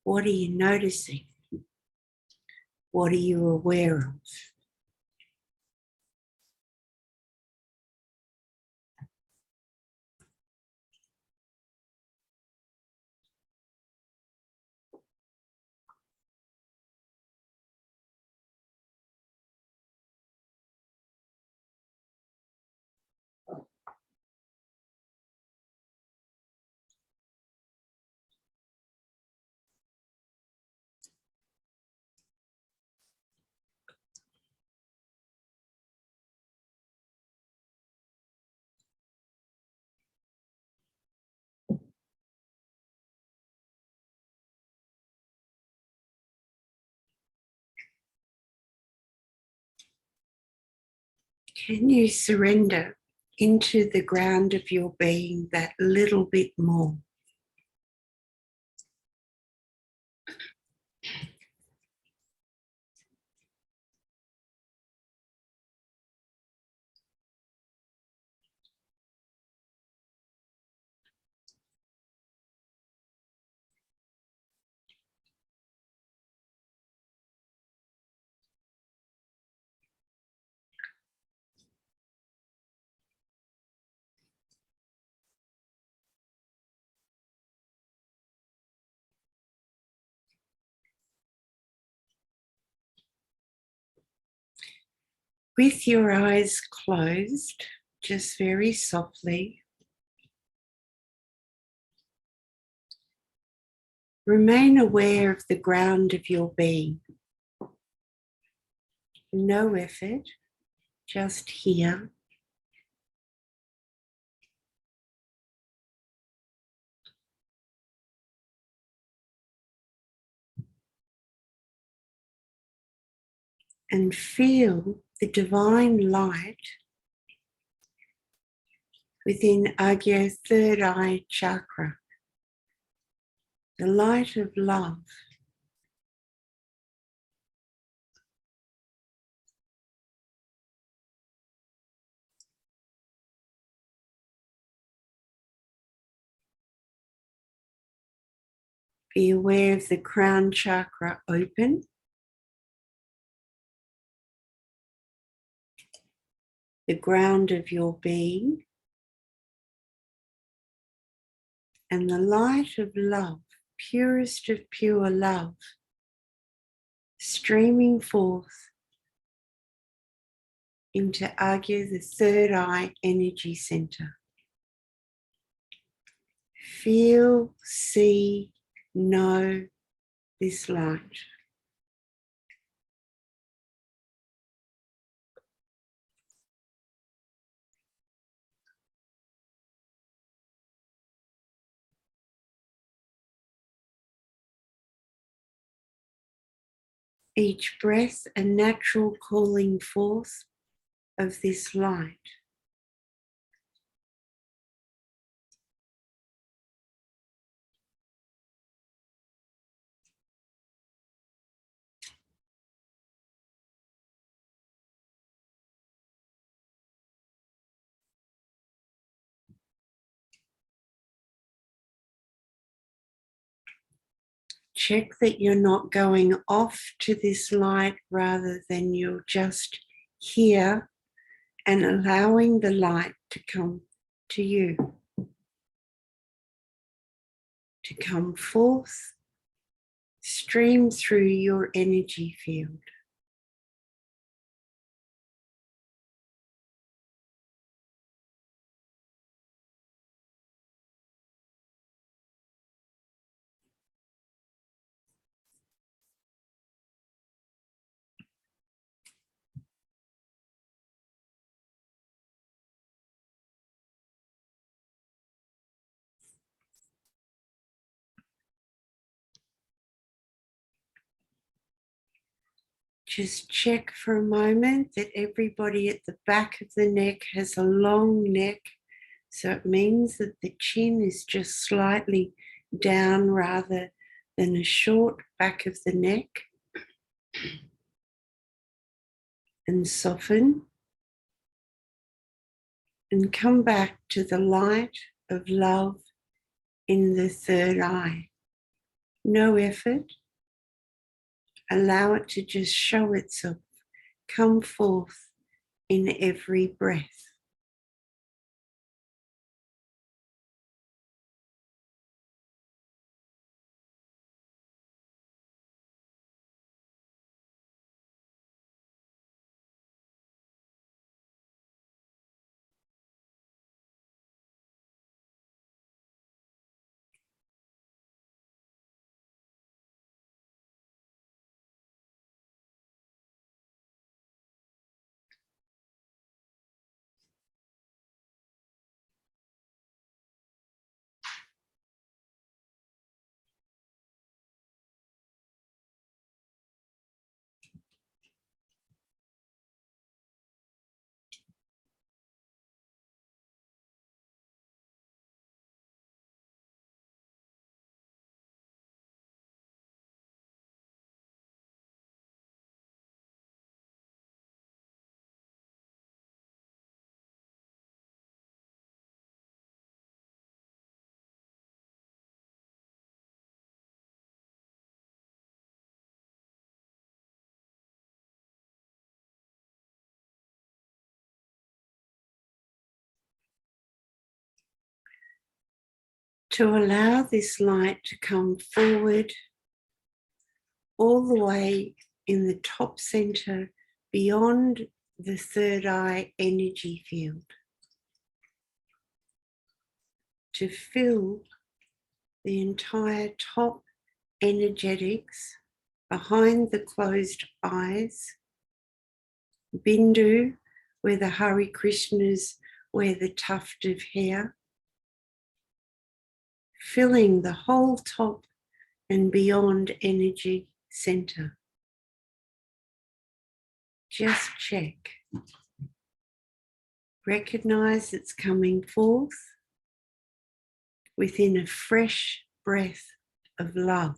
What are you noticing? What are you aware of? Can you surrender into the ground of your being that little bit more? With your eyes closed, just very softly, remain aware of the ground of your being. No effort, just here. And feel the divine light within Agya third eye chakra, the light of love. Be aware of the crown chakra open. The ground of your being, and the light of love, purest of pure love, streaming forth into Agya, the third eye energy center. Feel, see, know this light. Each breath a natural calling forth of this light. Check that you're not going off to this light, rather than you're just here and allowing the light to come to you, to come forth, stream through your energy field. Just check for a moment that everybody at the back of the neck has a long neck. So it means that the chin is just slightly down rather than a short back of the neck. And soften. And come back to the light of love in the third eye. No effort. Allow it to just show itself, come forth in every breath. To allow this light to come forward all the way in the top center beyond the third eye energy field, to fill the entire top energetics behind the closed eyes, Bindu, where the Hare Krishnas wear the tuft of hair, filling the whole top and beyond energy center. Just check. Recognize it's coming forth within a fresh breath of love.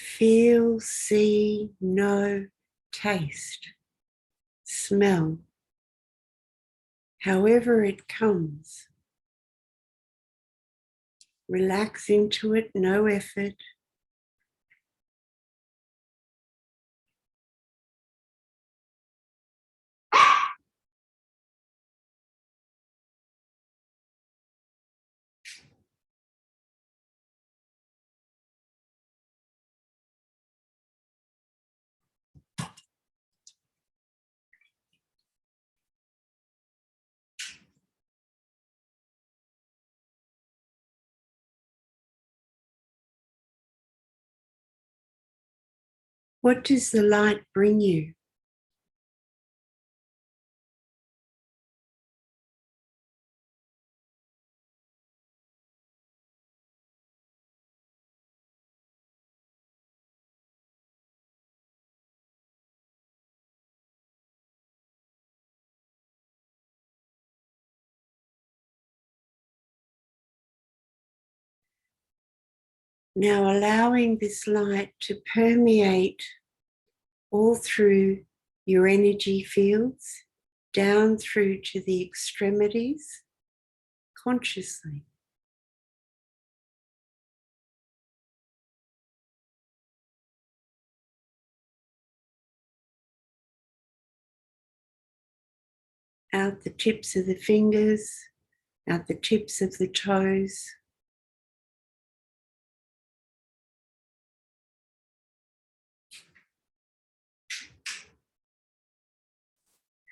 Feel, see, know, taste, smell, however it comes. Relax into it, no effort. What does the light bring you? Now allowing this light to permeate all through your energy fields, down through to the extremities, consciously. Out the tips of the fingers, out the tips of the toes.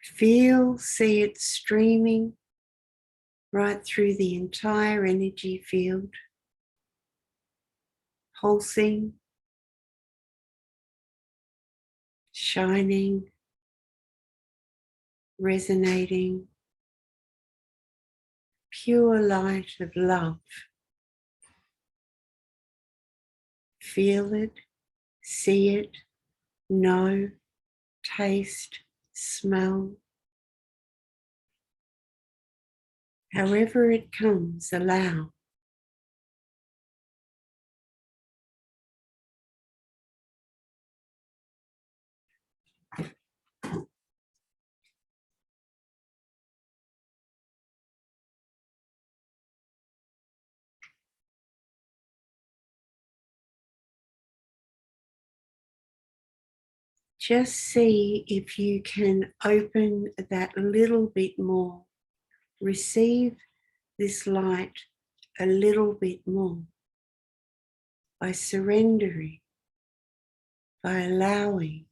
Feel, see it streaming right through the entire energy field, pulsing, shining, resonating, pure light of love. Feel it, see it, know, taste, smell. However it comes, allow. Just see if you can open that little bit more. Receive this light a little bit more by surrendering, by allowing,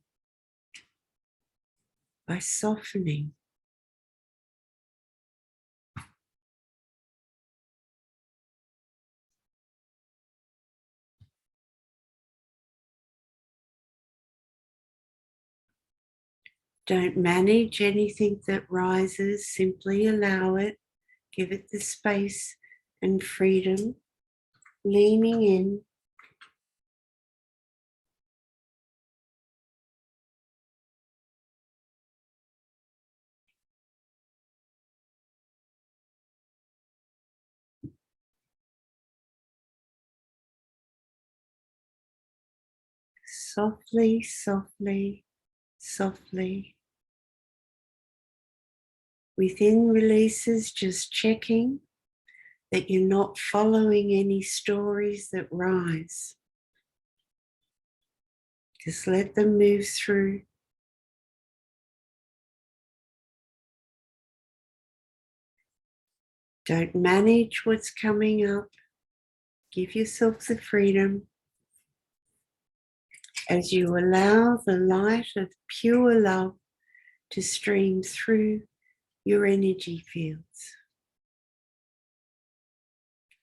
by softening. Don't manage anything that rises, simply allow it, give it the space and freedom, leaning in. Softly, softly, softly. Within releases, just checking that you're not following any stories that rise. Just let them move through. Don't manage what's coming up. Give yourself the freedom as you allow the light of pure love to stream through your energy fields.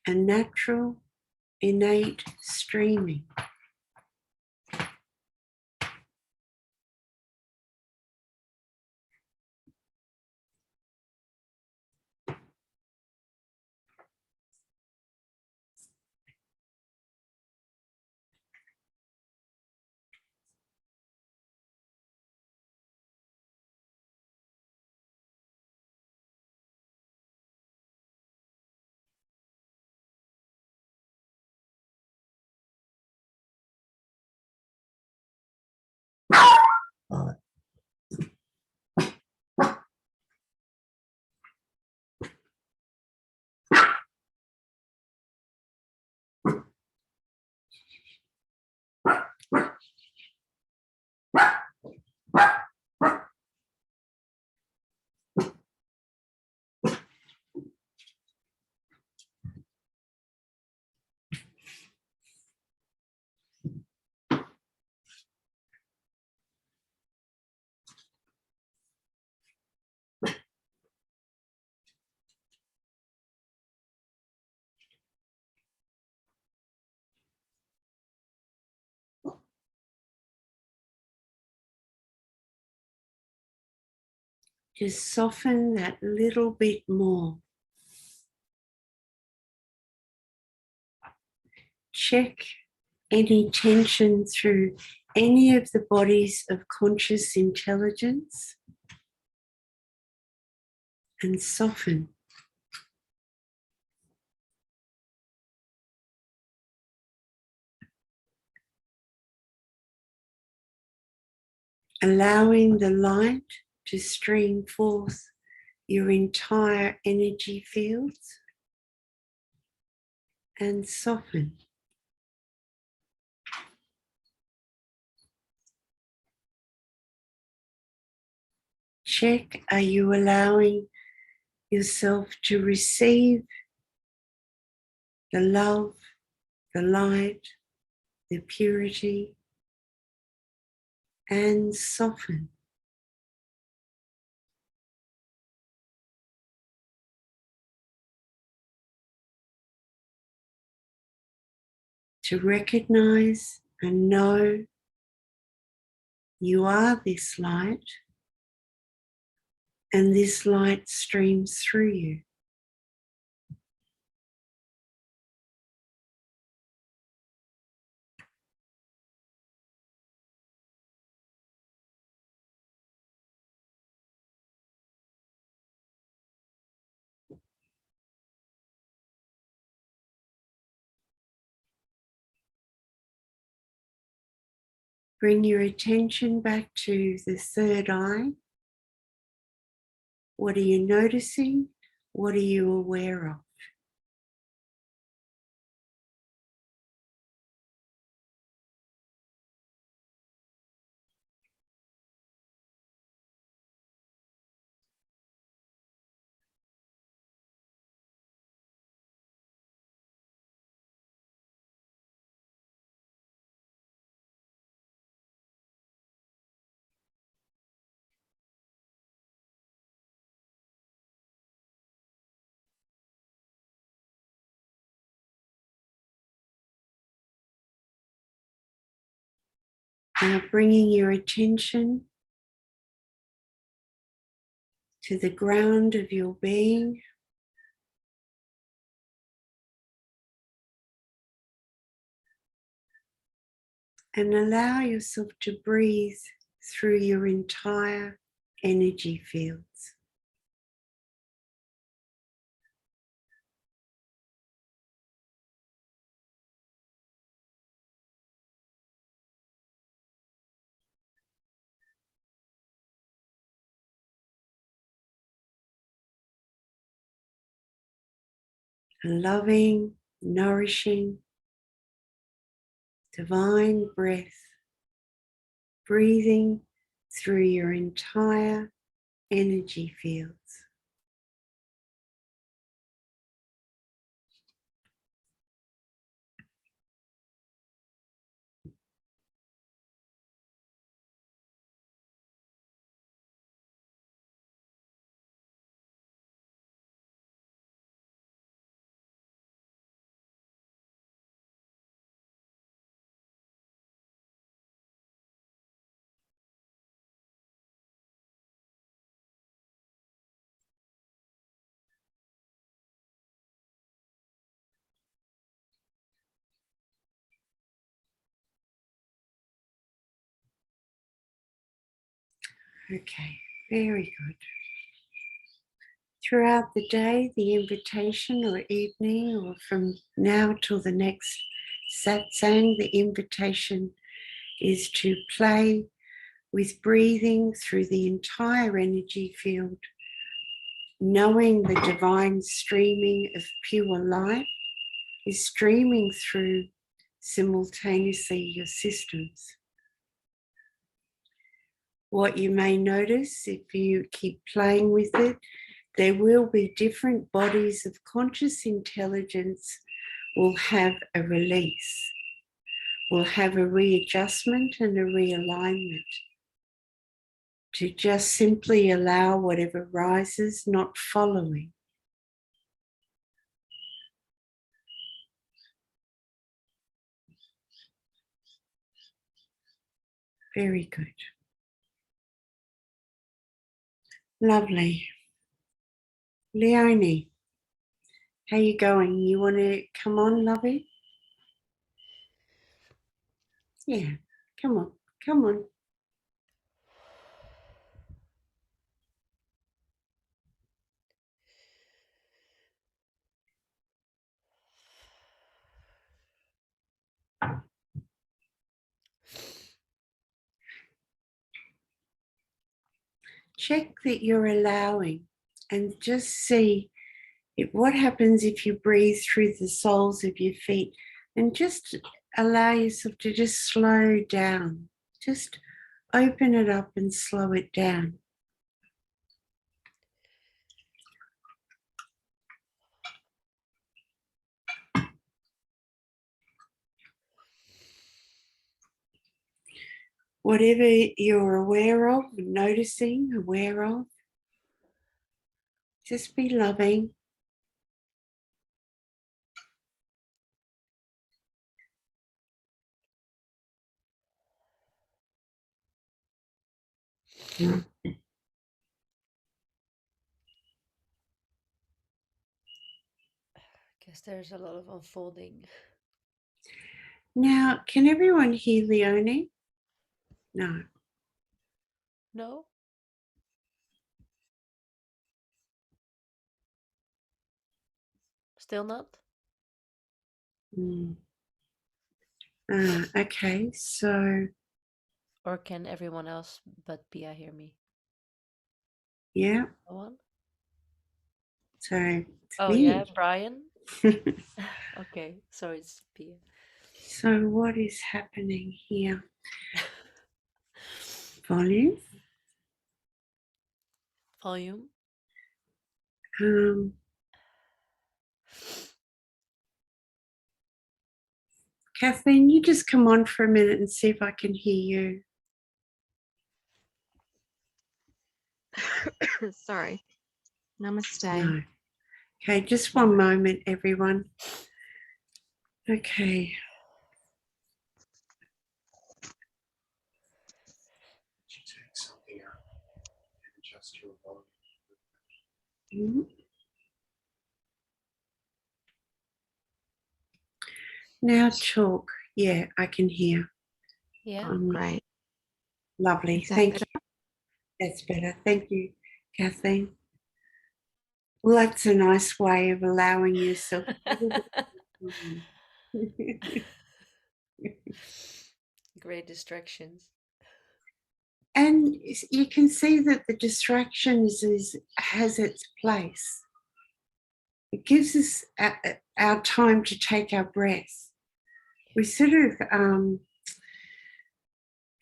A natural, innate streaming. Just soften that little bit more. Check any tension through any of the bodies of conscious intelligence and soften. allowing the light to stream forth your entire energy fields and soften. Check, are you allowing yourself to receive the love, the light, the purity, and soften? To recognize and know you are this light, and this light streams through you. Bring your attention back to the third eye. What are you noticing? What are you aware of? Now bringing your attention to the ground of your being, and allow yourself to breathe through your entire energy fields. A loving, nourishing, divine breath, breathing through your entire energy fields. Okay, very good. Throughout the day, the invitation, or evening, or from now till the next satsang, the invitation is to play with breathing through the entire energy field, knowing the divine streaming of pure light is streaming through simultaneously your systems. What you may notice if you keep playing with it, there will be different bodies of conscious intelligence will have a release, will have a readjustment and a realignment, to just simply allow whatever rises, not following. Very good. Lovely. Leonie, how you going? You want to come on, lovey? Yeah, come on, come on. check that you're allowing, and just see what happens if you breathe through the soles of your feet, and just allow yourself to just slow down. Just open it up and slow it down. Whatever you're aware of, noticing, aware of, just be loving. Guess there's a lot of unfolding. Now, can everyone hear Leonie? No. No? Still not? Okay, so. Or can everyone else but Pia hear me? Yeah. No one? So it's Oh, me. yeah, Brian? Okay, so it's Pia. So what is happening here? Volume. Volume? Kathleen, you just come on for a minute and see if I can hear you. Sorry. Namaste. No. Okay, just one moment, everyone. Okay. You take something out and adjust your volume. Now talk. Yeah, I can hear. Yeah. Great. Lovely. Thank you. That's better. Thank you, Kathleen. Well, that's a nice way of allowing yourself. Great distractions. And you can see that the distractions has its place. It gives us our time to take our breath. We sort of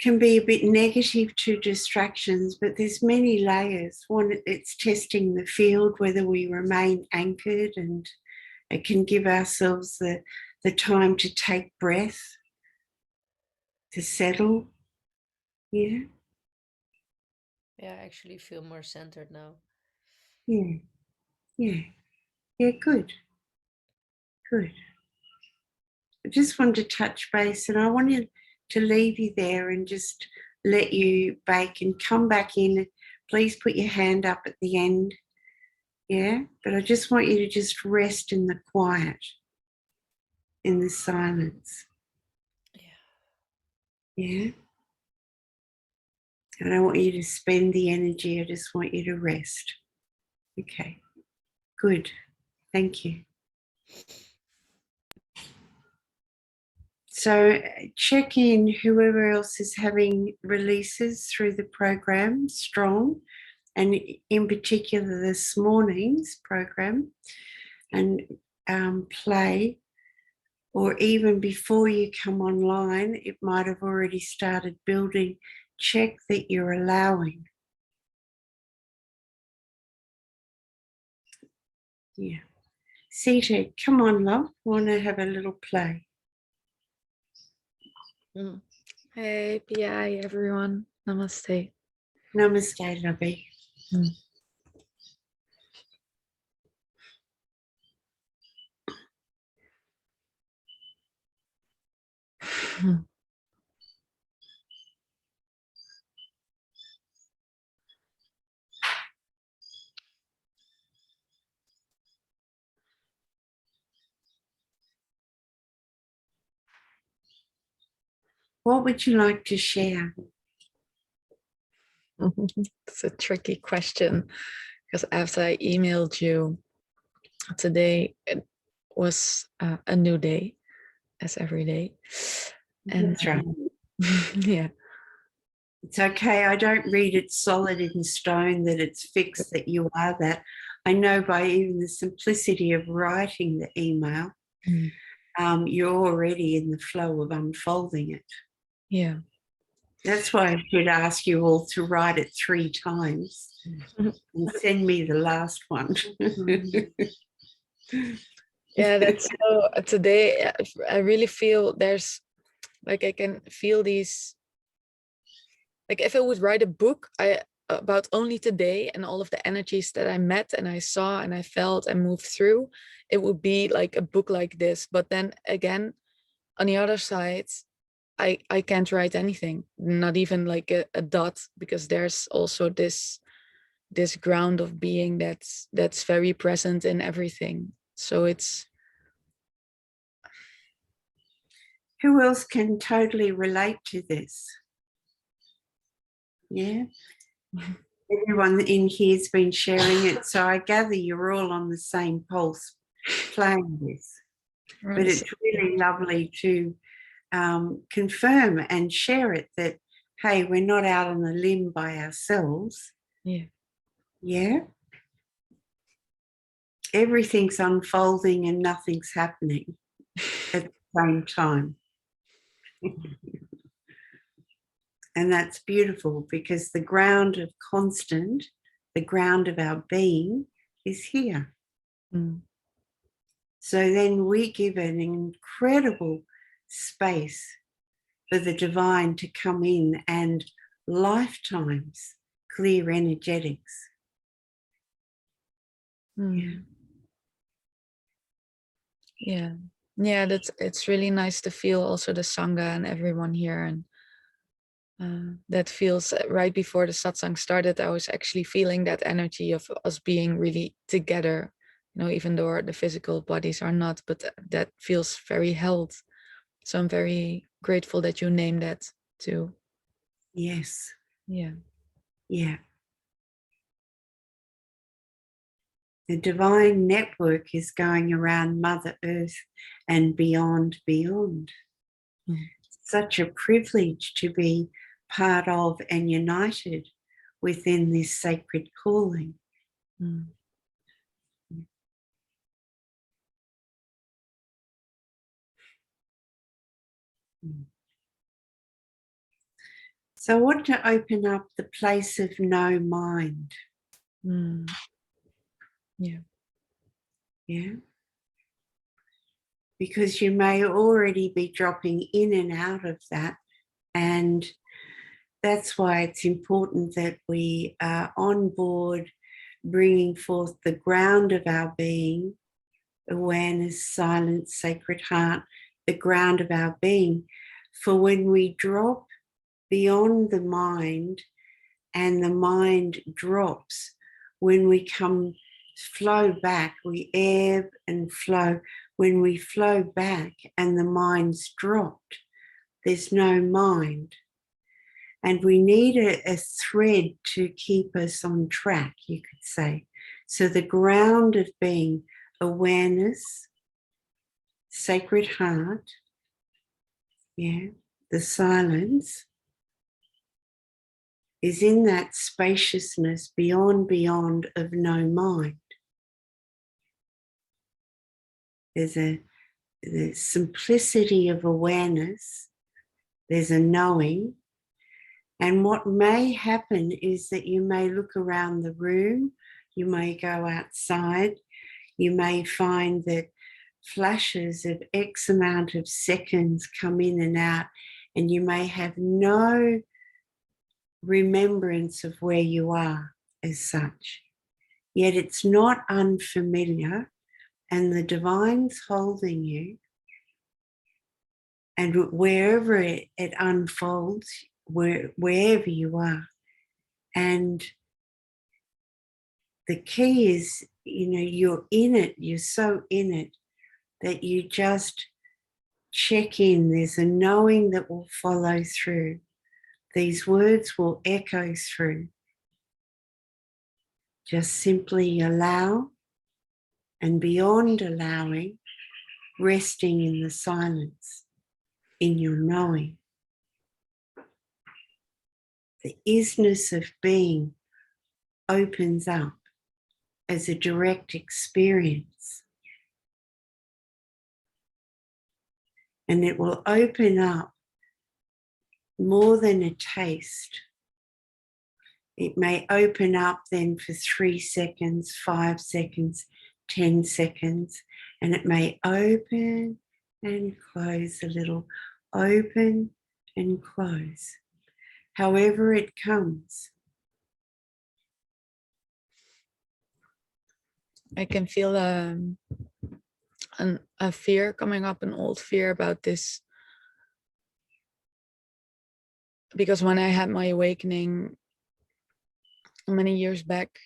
can be a bit negative to distractions, but there's many layers. One, it's testing the field, whether we remain anchored, and it can give ourselves the time to take breath, to settle. Yeah. Yeah, I actually feel more centered now. Yeah. Yeah. Yeah, good. Good. I just wanted to touch base, and I wanted to leave you there and just let you bake and come back in. Please put your hand up at the end. Yeah, but I just want you to just rest in the quiet, in the silence. Yeah. I don't want you to spend the energy. I just want you to rest. Okay. Good. Thank you. So check in whoever else is having releases through the program, strong, and in particular this morning's program, and play, or even before you come online, it might have already started building. Check that you're allowing. Yeah. Sita, come on, love. Want to have a little play? Hey, Pia, everyone. Namaste. Namaste, lovey. What would you like to share? It's a tricky question because after I emailed you today, it was a new day, as every day. And That's right. yeah. It's okay. I don't read it solid in stone that it's fixed that you are that. I know by even the simplicity of writing the email, you're already in the flow of unfolding it. Yeah. That's why I should ask you all to write it 3 times and send me the last one. Yeah, that's so today I really feel there's like I can feel these, like if I would write a book about only today and all of the energies that I met and I saw and I felt and moved through, it would be like a book like this. But then again, on the other side, I can't write anything, not even like a dot, because there's also this ground of being that's very present in everything. So it's Who else can totally relate to this? Yeah. Everyone in here's been sharing it, so I gather you're all on the same pulse playing this. But it's really lovely to confirm and share it that, hey, we're not out on a limb by ourselves. Yeah. Yeah. Everything's unfolding and nothing's happening at the same time. And that's beautiful because the ground of constant, the ground of our being is here. So then we give an incredible space for the divine to come in and lifetimes clear energetics. Yeah, it's really nice to feel also the Sangha and everyone here. And that feels right before the satsang started, I was actually feeling that energy of us being really together, even though the physical bodies are not, but that feels very held. So I'm very grateful that you named that too. Yes. Yeah. Yeah. The divine network is going around Mother Earth and beyond. Such a privilege to be part of and united within this sacred calling. So I want to open up the place of no mind. Yeah. Yeah. Because you may already be dropping in and out of that. And that's why it's important that we are on board, bringing forth the ground of our being, awareness, silence, sacred heart, the ground of our being. For when we drop beyond the mind and the mind drops, when we flow back, we ebb and flow. When we flow back and the mind's dropped, there's no mind. And we need a thread to keep us on track, you could say. So the ground of being awareness, sacred heart, the silence is in that spaciousness beyond of no mind. There's the simplicity of awareness, there's a knowing. And what may happen is that you may look around the room, you may go outside, you may find that flashes of X amount of seconds come in and out, and you may have no remembrance of where you are as such. Yet it's not unfamiliar, and the divine's holding you, and wherever it unfolds, wherever you are. And the key is, you're in it, you're so in it that you just check in. There's a knowing that will follow through. These words will echo through. Just simply allow, and beyond allowing, resting in the silence, in your knowing. the isness of being opens up as a direct experience. And it will open up more than a taste. It may open up then for 3 seconds, 5 seconds, 10 seconds, and it may open and close a little, open and close, however it comes. I can feel a fear coming up, an old fear about this. Because when I had my awakening many years back,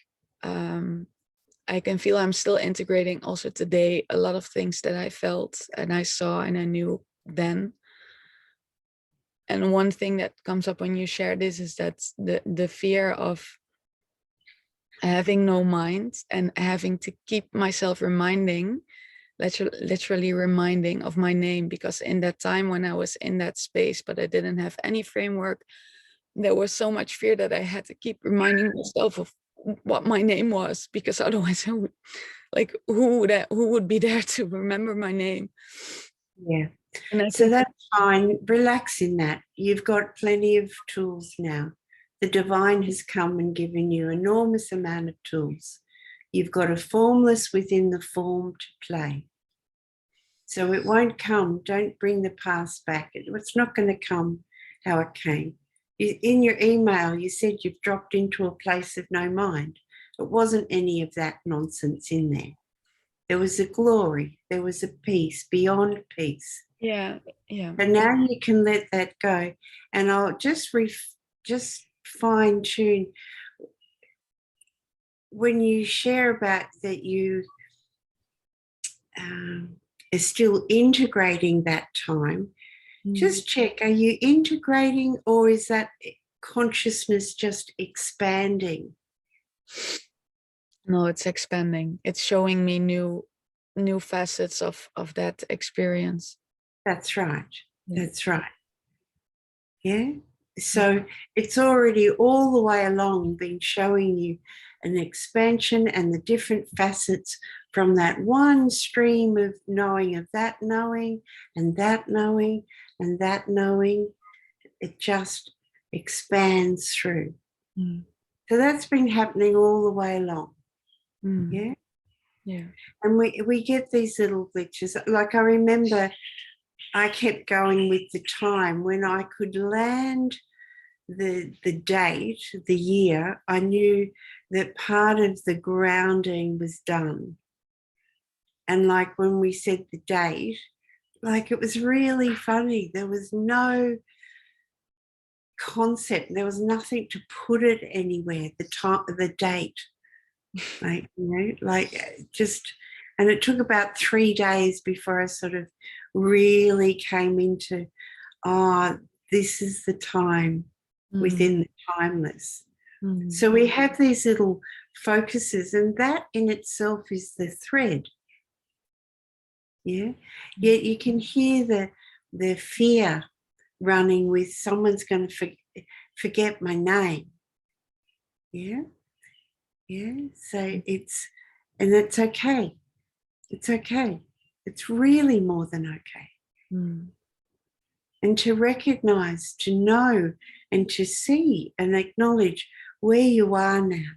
I can feel I'm still integrating also today a lot of things that I felt and I saw and I knew then. And one thing that comes up when you share this is that the fear of having no mind and having to keep myself reminding, literally reminding of my name, because in that time when I was in that space, but I didn't have any framework, there was so much fear that I had to keep reminding myself of what my name was, because otherwise I would, like, who would be there to remember my name? Yeah. And I So think that's fine. Relax in that. You've got plenty of tools now. The divine has come and given you enormous amount of tools. You've got a formless within the form to play. So it won't come. Don't bring the past back. It's not going to come how it came. In your email, you said you've dropped into a place of no mind. It wasn't any of that nonsense in there. There was a glory. There was a peace beyond peace. yeah. And now you can let that go. And I'll just fine tune when you share about that you are still integrating that time. Just check, are you integrating or is that consciousness just expanding? No, it's expanding. It's showing me new facets of that experience. That's right. Yeah. That's right. Yeah. So it's already all the way along been showing you an expansion and the different facets from that one stream of knowing, of that knowing and that knowing and that knowing. It just expands through. So that's been happening all the way along. Yeah. Yeah. And we get these little glitches. Like I remember I kept going with the time when I could land the date, the year, I knew that part of the grounding was done. And like when we said the date, like it was really funny. There was no concept. There was nothing to put it anywhere. The time, the date, like, you know, like just, and it took about 3 days before I sort of really came into, this is the time within the timeless. So we have these little focuses, and that in itself is the thread. Yeah. Yet you can hear the fear running with someone's going to forget my name. Yeah. Yeah. So it's okay. It's okay. It's really more than okay. And to recognize, to know, and to see and acknowledge where you are now.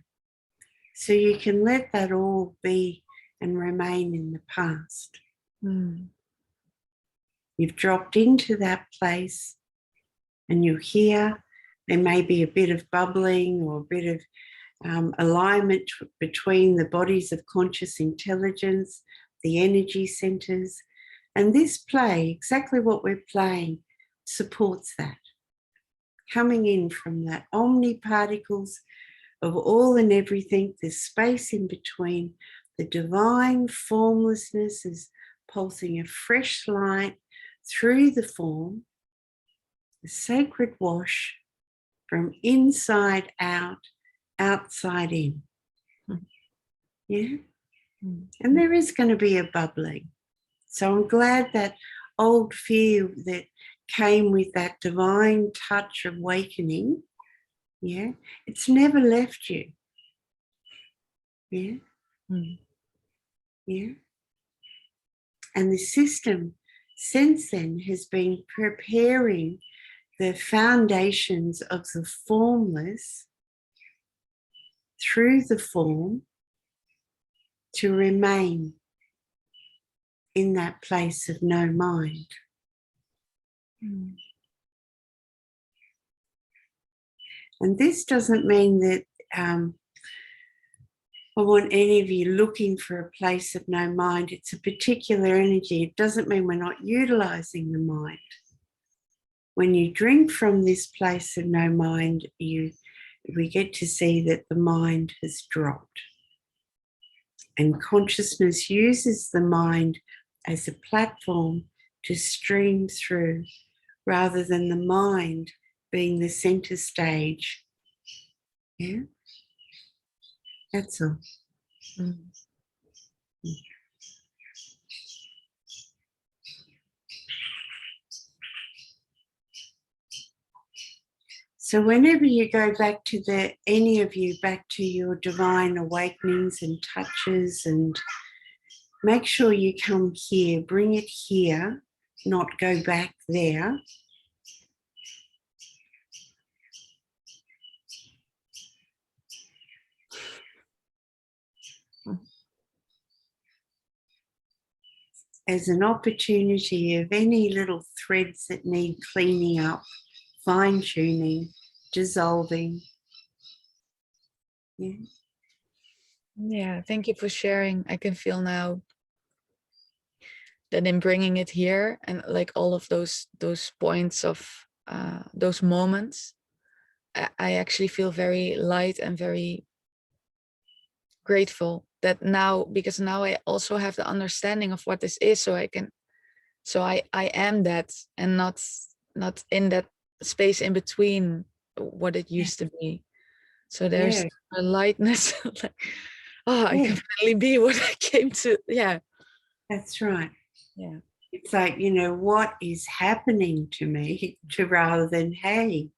So you can let that all be and remain in the past. You've dropped into that place and you're here. There may be a bit of bubbling or a bit of alignment between the bodies of conscious intelligence, the energy centers. And this play, exactly what we're playing, supports that. Coming in from that omniparticles of all and everything, there's space in between. The divine formlessness is pulsing a fresh light through the form, the sacred wash from inside out, outside in. Yeah? And there is going to be a bubbling. So I'm glad that old fear that came with that divine touch of awakening Yeah, it's never left you. Yeah, yeah. And the system since then has been preparing the foundations of the formless through the form to remain in that place of no mind. And this doesn't mean that I want any of you looking for a place of no mind. It's a particular energy. It doesn't mean we're not utilizing the mind. When you drink from this place of no mind, we get to see that the mind has dropped. And consciousness uses the mind as a platform to stream through, rather than the mind being the center stage. Yeah, that's all. So whenever you go back to any of you back to your divine awakenings and touches, and make sure you come here, bring it here, not go back there. As an opportunity of any little threads that need cleaning up, fine tuning, dissolving. Yeah. Yeah, thank you for sharing. I can feel now that in bringing it here and like all of those points of those moments, I actually feel very light and very grateful that now, because now I also have the understanding of what this is, so I am that, and not in that space in between what it used to be. So there's a lightness, like, I can finally be what I came to. Yeah, that's right. Yeah, it's like, what is happening to me, to rather than, hey,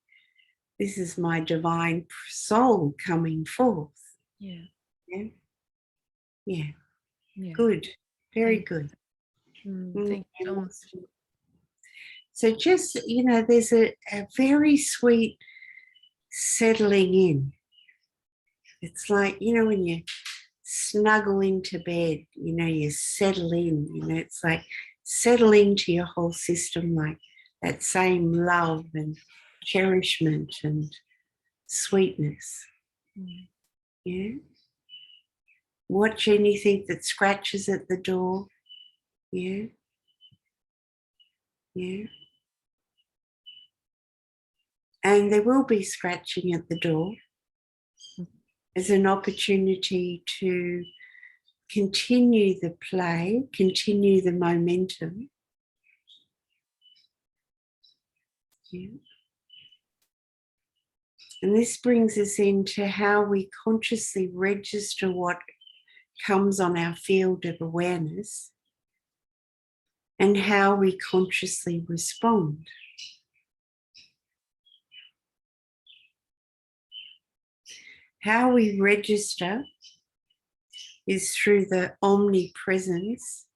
this is my divine soul coming forth. Yeah. Good. Very good. Thank you so much. So just, there's a very sweet settling in. It's like, when you snuggle into bed, you settle in, it's like settling to your whole system, like that same love and cherishment and sweetness. Yeah. Watch anything that scratches at the door. Yeah. Yeah. And there will be scratching at the door as an opportunity to continue the play, continue the momentum. Yeah. And this brings us into how we consciously register what comes on our field of awareness and how we consciously respond. How we register is through the omnipresence,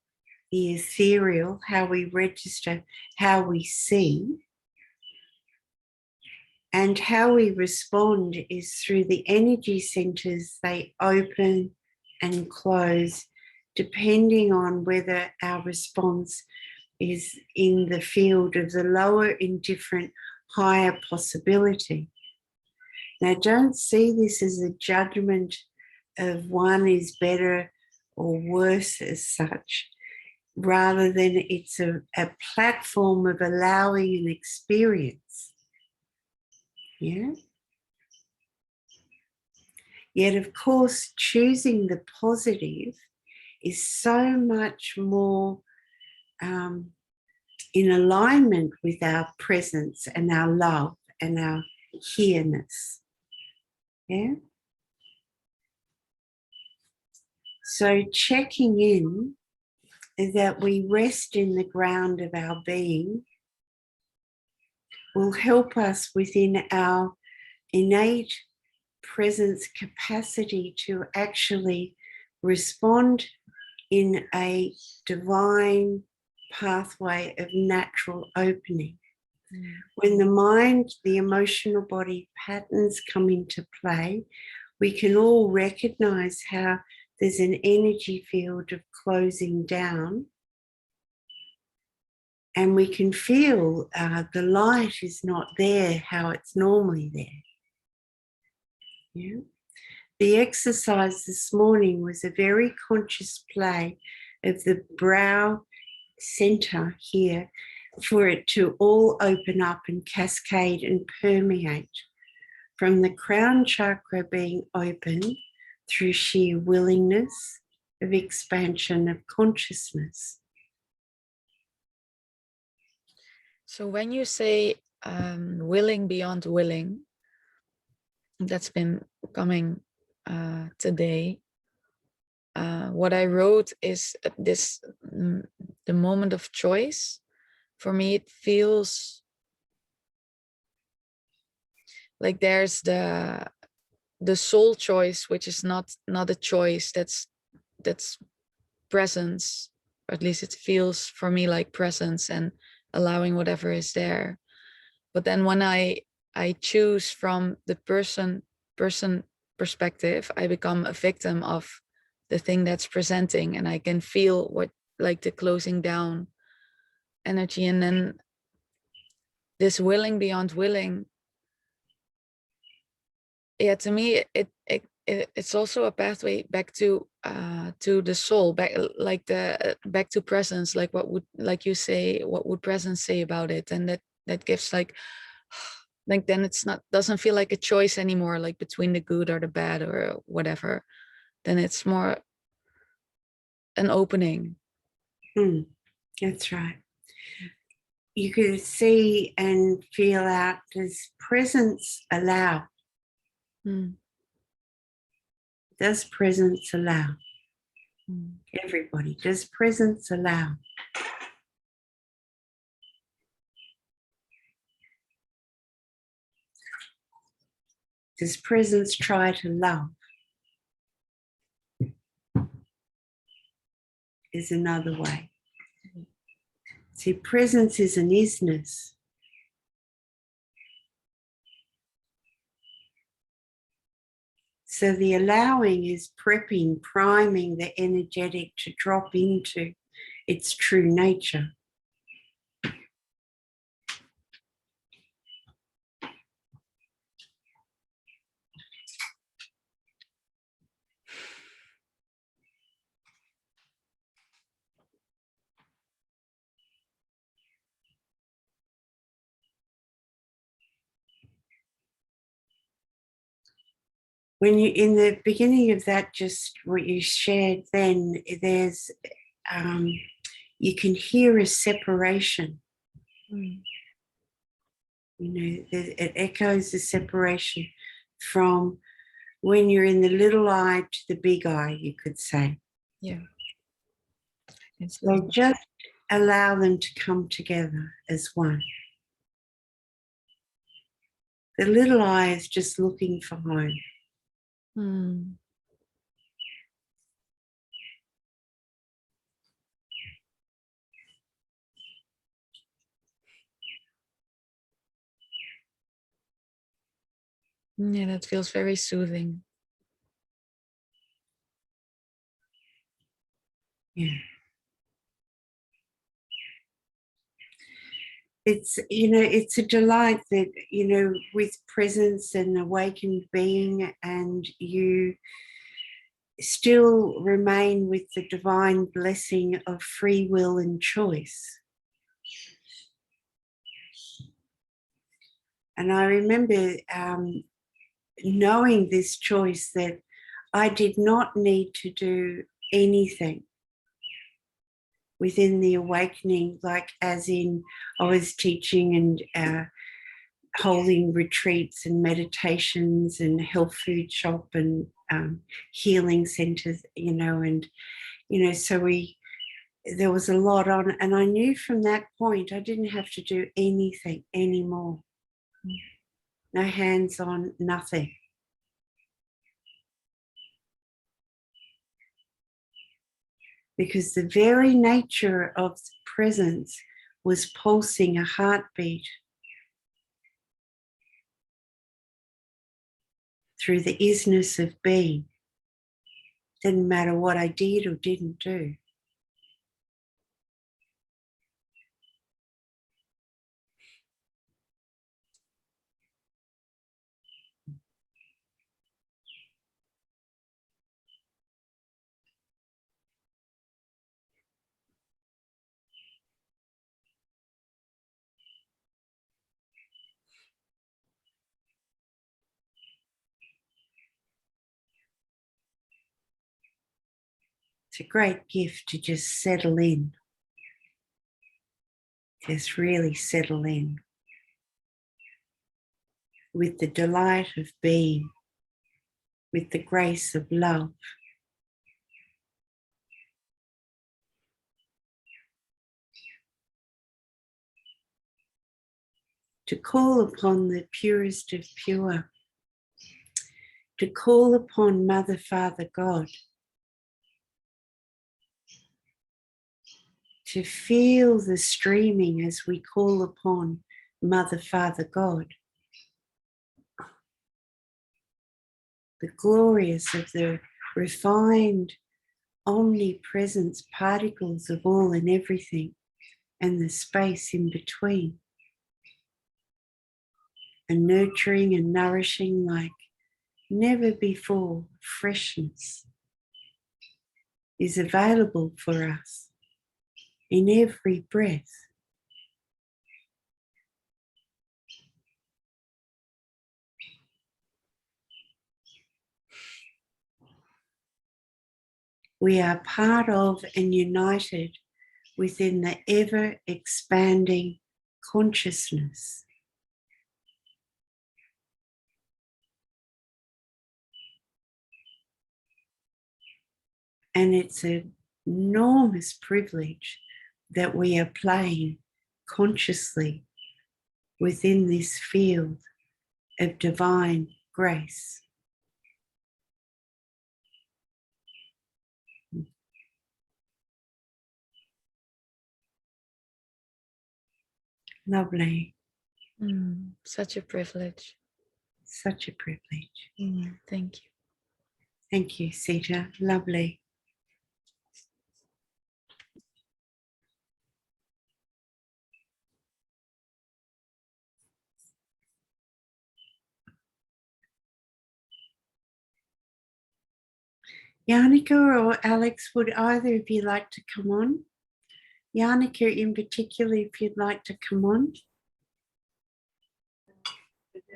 the ethereal, how we register, how we see. And how we respond is through the energy centers. They open and close depending on whether our response is in the field of the lower indifferent, higher possibility. Now, don't see this as a judgment of one is better or worse as such, rather than it's a platform of allowing an experience. Yeah. Yet, of course, choosing the positive is so much more in alignment with our presence and our love and our here-ness. Yeah. So checking in is that we rest in the ground of our being will help us within our innate presence capacity to actually respond in a divine pathway of natural opening. When the mind, the emotional body patterns come into play, we can all recognize how there's an energy field of closing down, and we can feel the light is not there how it's normally there. Yeah. The exercise this morning was a very conscious play of the brow center here for it to all open up and cascade and permeate from the crown chakra being open through sheer willingness of expansion of consciousness. So when you say willing beyond willing, that's been coming today. What I wrote is this, the moment of choice. For me, it feels like there's the soul choice, which is not a choice. That's presence, or at least it feels for me like presence and allowing whatever is there. But then when I choose from the person perspective, I become a victim of the thing that's presenting, and I can feel what, like, the closing down energy. And then this willing beyond willing, yeah, to me it's also a pathway back to the soul, back back to presence. Like, what would, like you say, what would presence say about it? And that gives like then it's not, doesn't feel like a choice anymore, like between the good or the bad or whatever. Then it's more an opening. That's right. You could see and feel out, does presence allow? Does presence allow? Everybody, does presence allow? Does presence try to love? Is another way. See, presence is an isness. So the allowing is prepping, priming the energetic to drop into its true nature. When you, in the beginning of that, just what you shared then, there's, you can hear a separation. You know, it echoes the separation from when you're in the little eye to the big eye, you could say. Yeah. So just allow them to come together as one. The little eye is just looking for home. Yeah, that feels very soothing. Yeah. It's, you know, it's a delight that, you know, with presence and awakened being, and you still remain with the divine blessing of free will and choice. And I remember knowing this choice, that I did not need to do anything within the awakening, like as in I was teaching and holding retreats and meditations and health food shop and healing centers, you know, and, you know, so there was a lot on, and I knew from that point I didn't have to do anything anymore. No hands on, nothing. Because the very nature of the presence was pulsing a heartbeat through the isness of being. Didn't matter what I did or didn't do. It's a great gift to just settle in. Just really settle in with the delight of being, with the grace of love. To call upon the purest of pure, to call upon Mother, Father, God, to feel the streaming as we call upon Mother, Father, God, the glorious of the refined omnipresence particles of all and everything and the space in between, and nurturing and nourishing like never before. Freshness is available for us in every breath. We are part of and united within the ever expanding consciousness. And it's an enormous privilege that we are playing consciously within this field of divine grace. Lovely. Such a privilege. Such a privilege. Thank you. Thank you, Sita. Lovely. Yannicka or Alex, would either of you like to come on? Yannicka in particular, if you'd like to come on.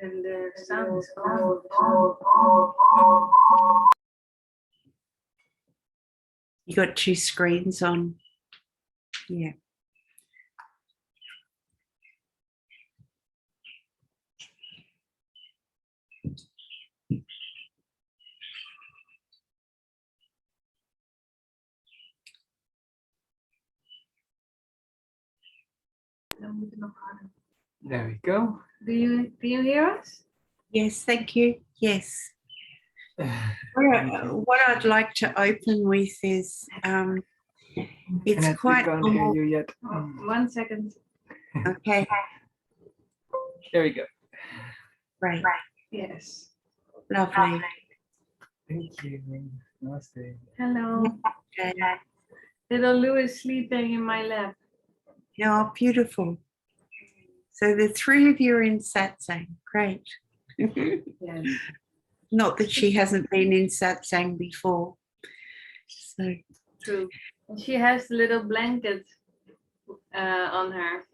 And the sound is You got two screens on. Yeah. There we go. Do you hear us? Yes, thank you. Yes. What I'd like to open with is it's Annette, quite we can't normal. hear you yet. 1 second. Okay, There we go. great. Yes. Lovely. Thank you. Namaste. Hello. Okay. Little Lou is sleeping in my lap. Oh, beautiful. So the three of you are in Satsang. Great. Yes. Not that she hasn't been in Satsang before. So True. She has the little blanket on her.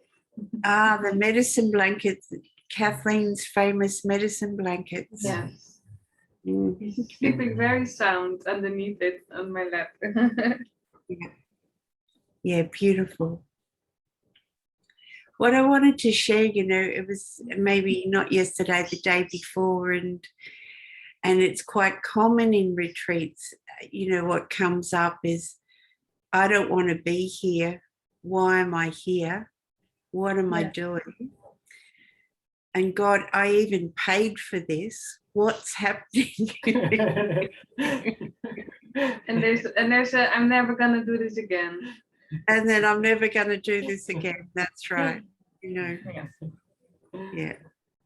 the medicine blankets, Kathleen's famous medicine blankets. Yes. Mm. She's sleeping very sound underneath it on my lap. Yeah, beautiful. What I wanted to share, it was maybe not yesterday, the day before, and it's quite common in retreats. What comes up is, I don't want to be here. Why am I here? What am I doing? and God, I even paid for this. What's happening? And there's a I'm never gonna do this again. And then I'm never going to do this again. That's right. You know, yeah.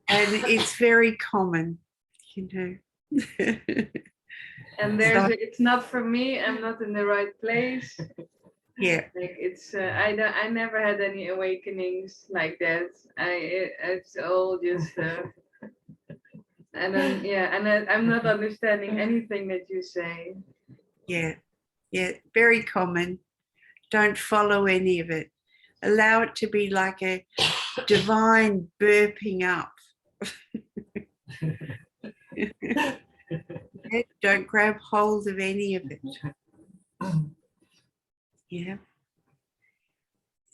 And it's very common, you know. And it's not for me. I'm not in the right place. Yeah. Like it's I never had any awakenings like that. It's all just and then I'm not understanding anything that you say. Yeah. Yeah. Very common. Don't follow any of it. Allow it to be like a divine burping up. Don't grab hold of any of it. Yeah.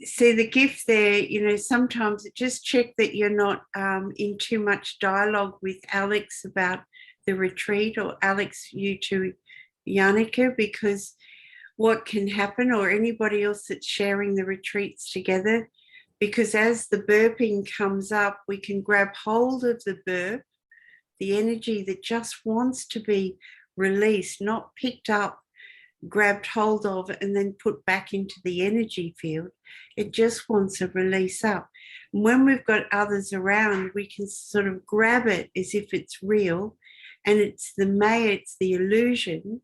See the gift there, you know, sometimes just check that you're not in too much dialogue with Alex about the retreat, or Alex, you to Yannicka, because what can happen, or anybody else that's sharing the retreats together, because as the burping comes up, we can grab hold of the burp, the energy that just wants to be released, not picked up, grabbed hold of, and then put back into the energy field. It just wants a release up. And when we've got others around, we can sort of grab it as if it's real, and it's the illusion.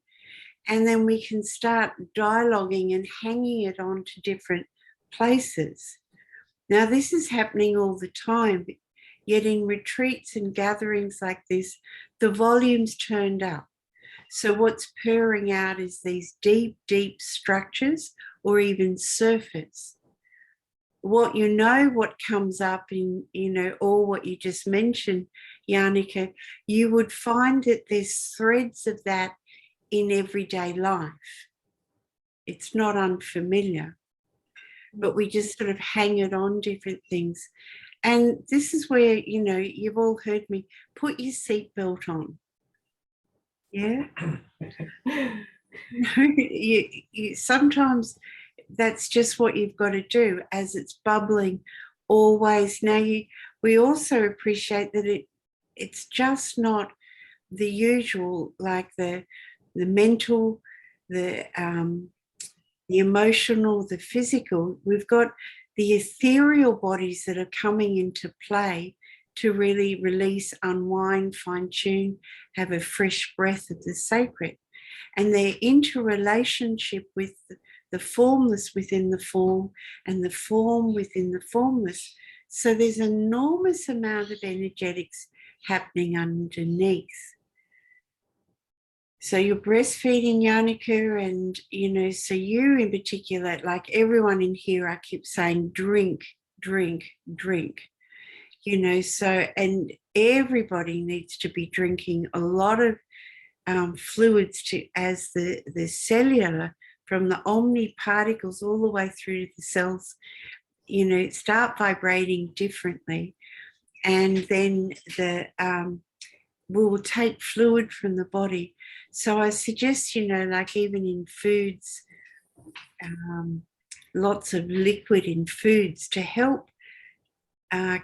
And then we can start dialoguing and hanging it on to different places. Now, this is happening all the time, yet in retreats and gatherings like this, the volume's turned up. So what's purring out is these deep, deep structures, or even surface. What comes up in, you know, or what you just mentioned, Yannicka, you would find that there's threads of that in everyday life. It's not unfamiliar, but we just sort of hang it on different things. And this is where, you know, you've all heard me, put your seatbelt on. Yeah. you sometimes that's just what you've got to do as it's bubbling always. Now we also appreciate that it's just not the usual, like the mental, the emotional, the physical. We've got the ethereal bodies that are coming into play to really release, unwind, fine-tune, have a fresh breath of the sacred. And they're interrelationship with the formless within the form, and the form within the formless. So there's an enormous amount of energetics happening underneath. So you're breastfeeding, Yannicka, and, you know, so you in particular, like everyone in here, I keep saying drink, drink, drink. You know, so, and everybody needs to be drinking a lot of fluids as the cellular, from the omni particles all the way through to the cells, you know, start vibrating differently. And then we will take fluid from the body. So I suggest, you know, like even in foods, lots of liquid in foods to help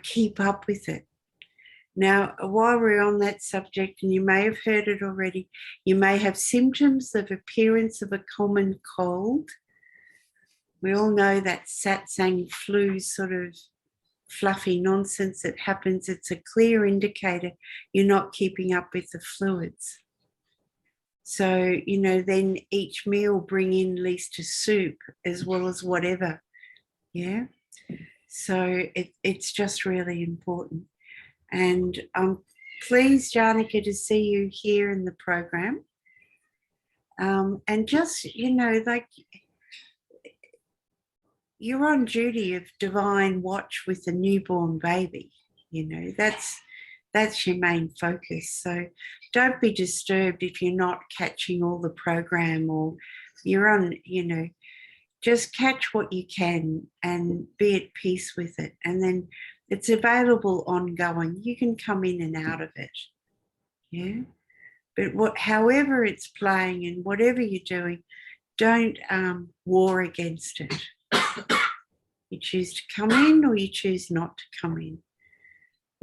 keep up with it. Now, while we're on that subject, and you may have heard it already, you may have symptoms of appearance of a common cold. We all know that Satsang flu sort of fluffy nonsense that happens. It's a clear indicator you're not keeping up with the fluids. So, you know, then each meal bring in at least a soup as well as whatever. Yeah. So it's just really important. And I'm pleased, Yannicka, to see you here in the program. And just, you know, like you're on duty of divine watch with a newborn baby. You know, that's your main focus. So don't be disturbed if you're not catching all the program, or you're on, you know, just catch what you can and be at peace with it. And then it's available ongoing. You can come in and out of it. Yeah. But however it's playing and whatever you're doing, don't war against it. You choose to come in or you choose not to come in.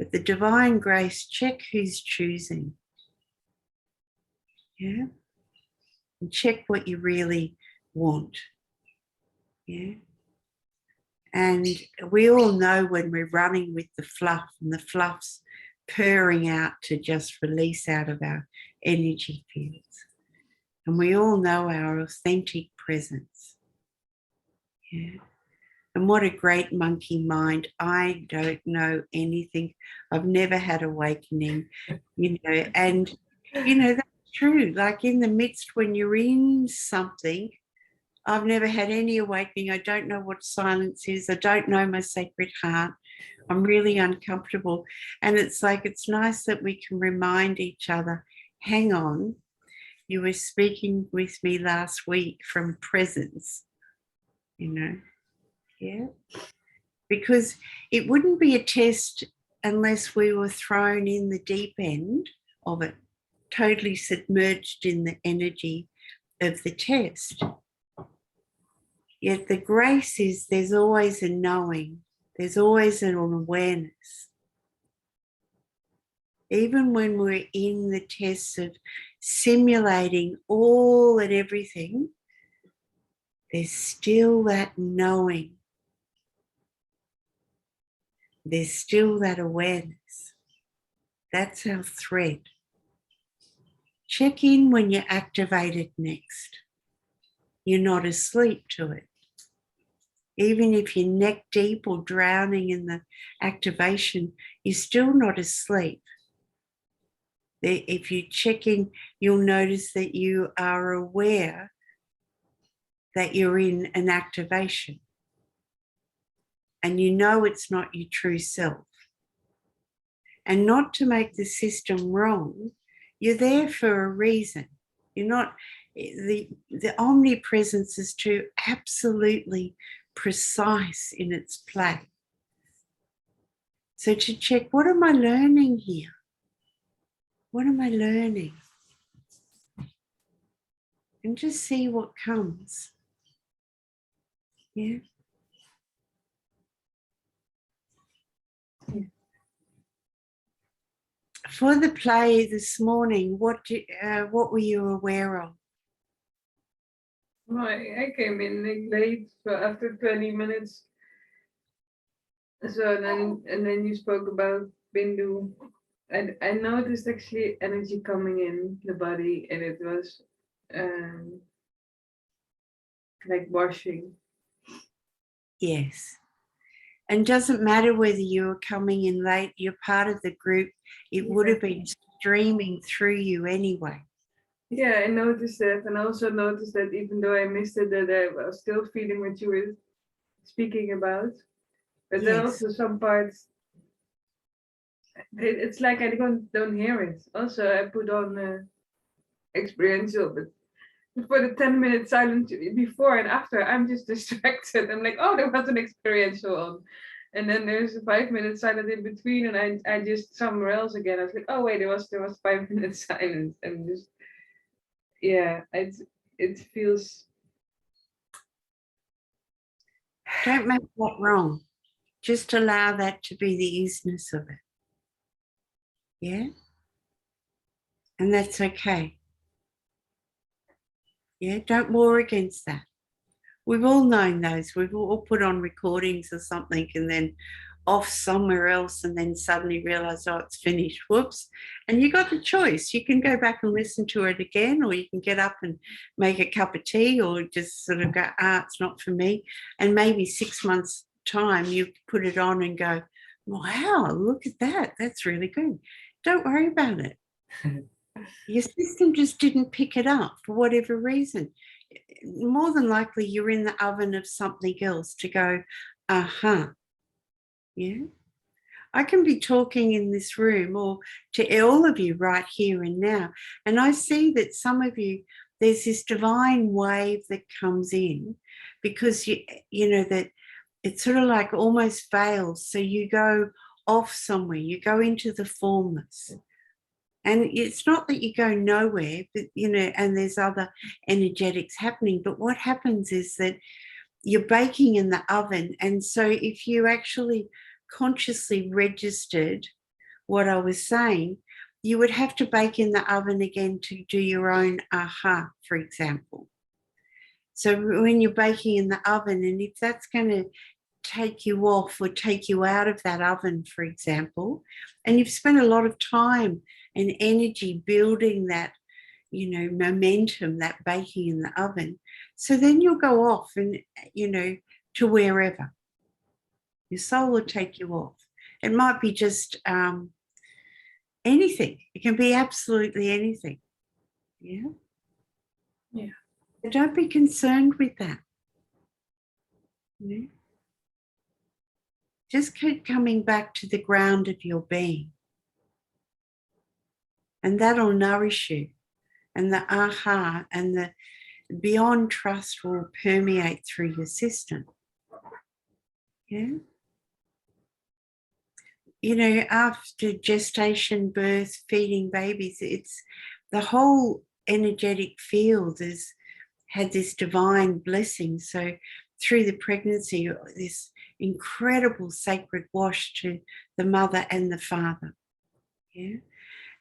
But the divine grace, check who's choosing. Yeah. And check what you really want. Yeah. And we all know when we're running with the fluff and the fluff's purring out to just release out of our energy fields. And we all know our authentic presence. Yeah. And what a great monkey mind. I don't know anything. I've never had awakening, and, that's true. Like in the midst when you're in something, I've never had any awakening. I don't know what silence is. I don't know my sacred heart. I'm really uncomfortable. And it's like, it's nice that we can remind each other, hang on, you were speaking with me last week from presence, yeah. Because it wouldn't be a test unless we were thrown in the deep end of it, totally submerged in the energy of the test. Yet the grace is there's always a knowing, there's always an awareness. Even when we're in the test of simulating all and everything, there's still that knowing. There's still that awareness. That's our thread. Check in when you're activated next. You're not asleep to it. Even if you're neck deep or drowning in the activation, you're still not asleep. If you check in, you'll notice that you are aware that you're in an activation. And you know it's not your true self. And not to make the system wrong, you're there for a reason. You're not, the omnipresence is too absolutely precise in its play. So to check, what am I learning here? What am I learning? And just see what comes. Yeah. For the play this morning, what were you aware of? Well, I came in late, so after 20 minutes. So then you spoke about Bindu, and I noticed actually energy coming in the body, and it was like washing. Yes. And doesn't matter whether you were coming in late, you're part of the group, it would have been streaming through you anyway. Yeah, I noticed that, and I also noticed that even though I missed it, that I was still feeling what you were speaking about. But then also some parts, it's like I don't hear it. Also, I put on experiential, but for the 10-minute silence before and after, I'm just distracted. I'm like, oh, there was an experiential on. And then there's a 5-minute silence in between, and I just somewhere else again. I was like, oh wait, there was 5 minutes silence, and just it feels. Don't make that wrong. Just allow that to be the easiness of it. Yeah? And that's okay. Yeah, don't war against that. We've all known those. We've all put on recordings or something and then off somewhere else and then suddenly realize, oh, it's finished. Whoops. And you got the choice. You can go back and listen to it again, or you can get up and make a cup of tea, or just sort of go, it's not for me. And maybe 6 months' time, you put it on and go, wow, look at that. That's really good. Don't worry about it. Your system just didn't pick it up for whatever reason. More than likely, you're in the oven of something else to go, yeah. I can be talking in this room or to all of you right here and now, and I see that some of you, there's this divine wave that comes in because you know that it's sort of like almost veils. So you go off somewhere, you go into the formless. And it's not that you go nowhere, but, and there's other energetics happening. But what happens is that you're baking in the oven. And so if you actually consciously registered what I was saying, you would have to bake in the oven again to do your own aha, for example. So when you're baking in the oven, and if that's going to take you off or take you out of that oven, for example, and you've spent a lot of time and energy building that, you know, momentum, that baking in the oven, so then you'll go off and, you know, to wherever. Your soul will take you off. It might be just anything. It can be absolutely anything. Yeah. Yeah. But don't be concerned with that. Yeah. Just keep coming back to the ground of your being. And that'll nourish you. And the aha and the beyond trust will permeate through your system. Yeah. You know, after gestation, birth, feeding babies, it's the whole energetic field has had this divine blessing. So through the pregnancy, this incredible sacred wash to the mother and the father. Yeah.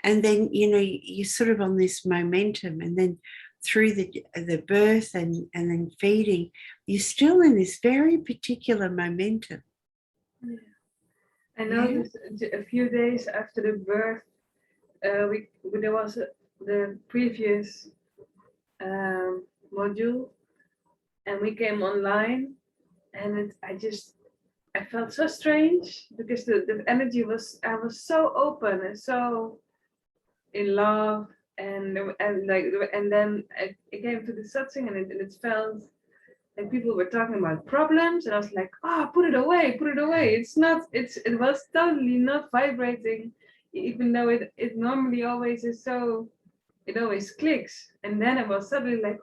And then, you know, you're sort of on this momentum, and then through the birth and then feeding, you're still in this very particular momentum. Yeah. I noticed a few days after the birth, there was the previous module, and we came online, and I felt so strange because the energy was, I was so open and so in love, and then it came to the Satsang, and it felt like people were talking about problems, and I was like, put it away, put it away. It was totally not vibrating, even though it normally always is. So it always clicks, and then it was suddenly like,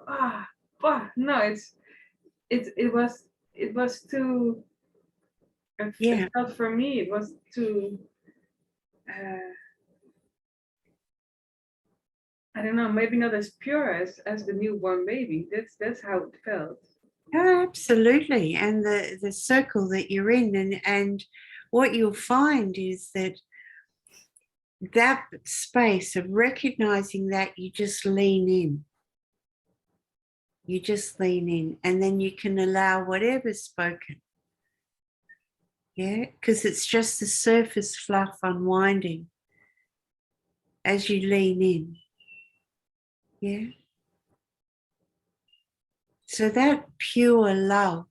no, it was too. It felt for me, it was too. I don't know, maybe not as pure as the newborn baby. That's how it felt. Oh, absolutely. And the circle that you're in, and what you'll find is that space of recognizing that, you just lean in. You just lean in, and then you can allow whatever's spoken. Yeah, because it's just the surface fluff unwinding as you lean in. Yeah. So that pure love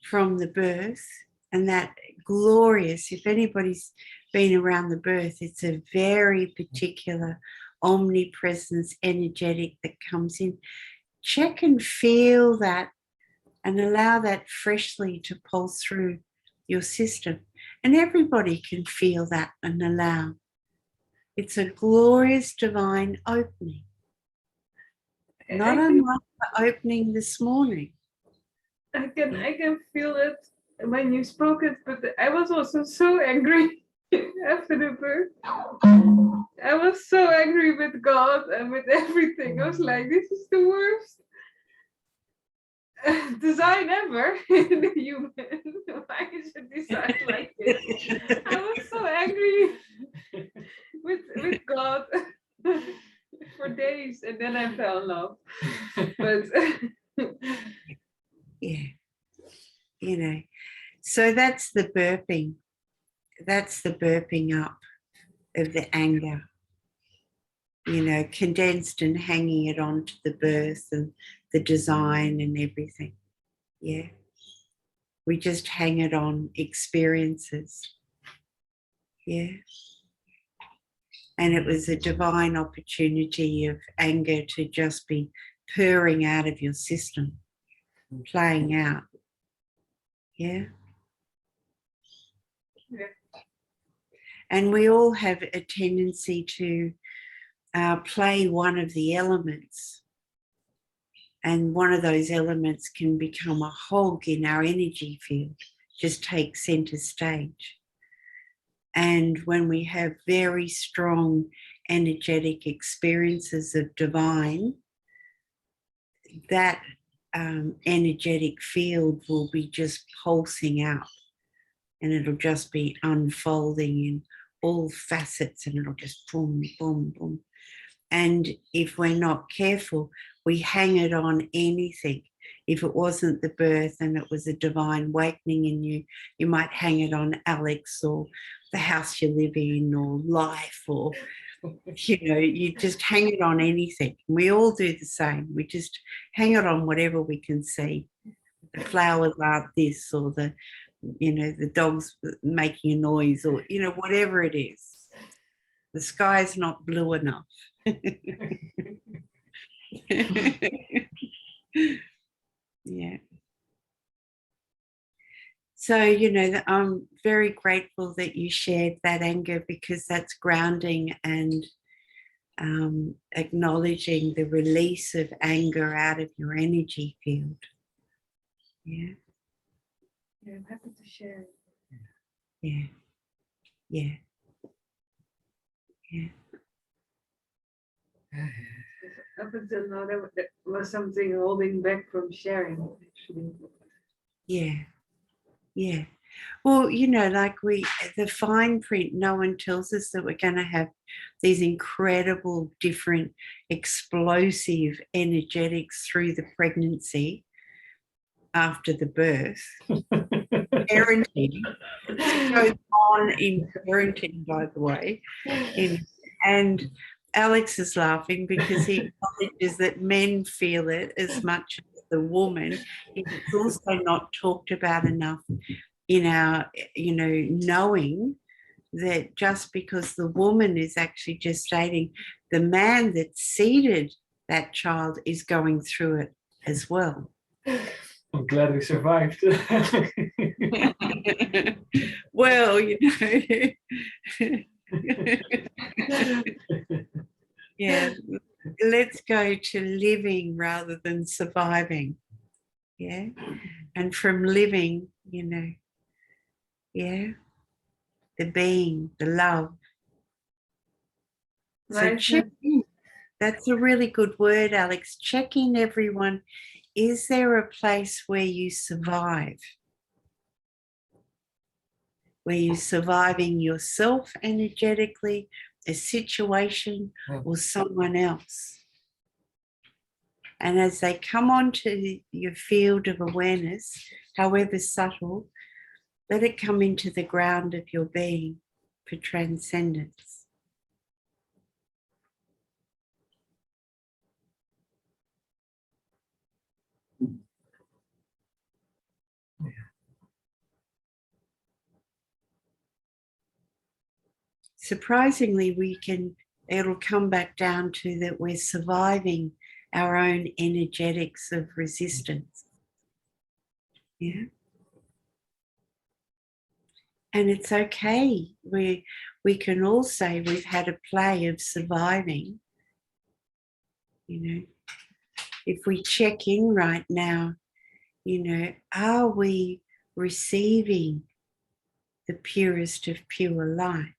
from the birth, and that glorious, if anybody's been around the birth, it's a very particular omnipresence energetic that comes in. Check and feel that, and allow that freshly to pulse through your system. And everybody can feel that and allow. It's a glorious divine opening. Not unlike the opening this morning. I can feel it when you spoke it, but I was also so angry after the birth. I was so angry with God and with everything. I was like, this is the worst design ever in the human. Why is it designed like this? I was so angry with God for days, and then I fell in love. But yeah, you know, so that's the burping. That's the burping up of the anger, you know, condensed and hanging it onto the birth and the design and everything. Yeah. We just hang it on experiences. Yeah. And it was a divine opportunity of anger to just be purring out of your system, playing out. Yeah. Yeah. And we all have a tendency to play one of the elements. And one of those elements can become a hog in our energy field, just take center stage. And when we have very strong energetic experiences of divine, that energetic field will be just pulsing out, and it'll just be unfolding in all facets, and it'll just boom, boom, boom. And if we're not careful, we hang it on anything. If it wasn't the birth and it was a divine awakening in you, you might hang it on Alex or the house you live in or life, or, you just hang it on anything. We all do the same. We just hang it on whatever we can see. The flowers aren't this, or the dog's making a noise, or, whatever it is. The sky's not blue enough. Yeah. So, I'm very grateful that you shared that anger, because that's grounding and acknowledging the release of anger out of your energy field. Yeah. Yeah, I'm happy to share. Yeah. Yeah. Yeah. Up until now, there was something holding back from sharing, actually. Yeah. Yeah. Well, like the fine print, no one tells us that we're going to have these incredible, different, explosive energetics through the pregnancy after the birth. Parenting goes on in parenting, by the way. And Alex is laughing because he acknowledges that men feel it as much as the woman. It's also not talked about enough in our, knowing that just because the woman is actually gestating, the man that seeded that child is going through it as well. I'm glad we survived. Well, yeah, let's go to living rather than surviving. Yeah. And from living, yeah, the being, the love. So Right. check in. That's a really good word, Alex. Check in, everyone. Is there a place where you survive? Where you're surviving yourself energetically, a situation, or someone else? And as they come onto your field of awareness, however subtle, let it come into the ground of your being for transcendence. Surprisingly, it'll come back down to that we're surviving our own energetics of resistance. Yeah. And it's okay. We can all say we've had a play of surviving. If we check in right now, are we receiving the purest of pure light?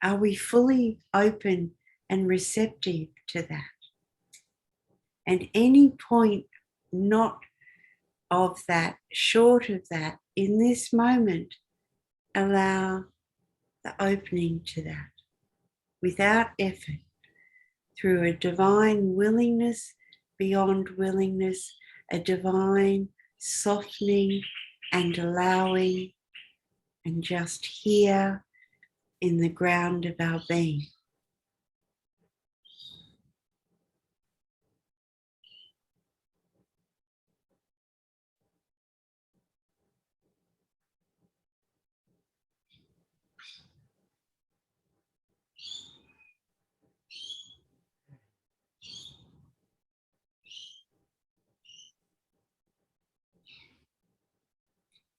Are we fully open and receptive to that? And any point not of that, short of that, in this moment, allow the opening to that without effort, through a divine willingness beyond willingness, a divine softening and allowing, and just here in the ground of our being.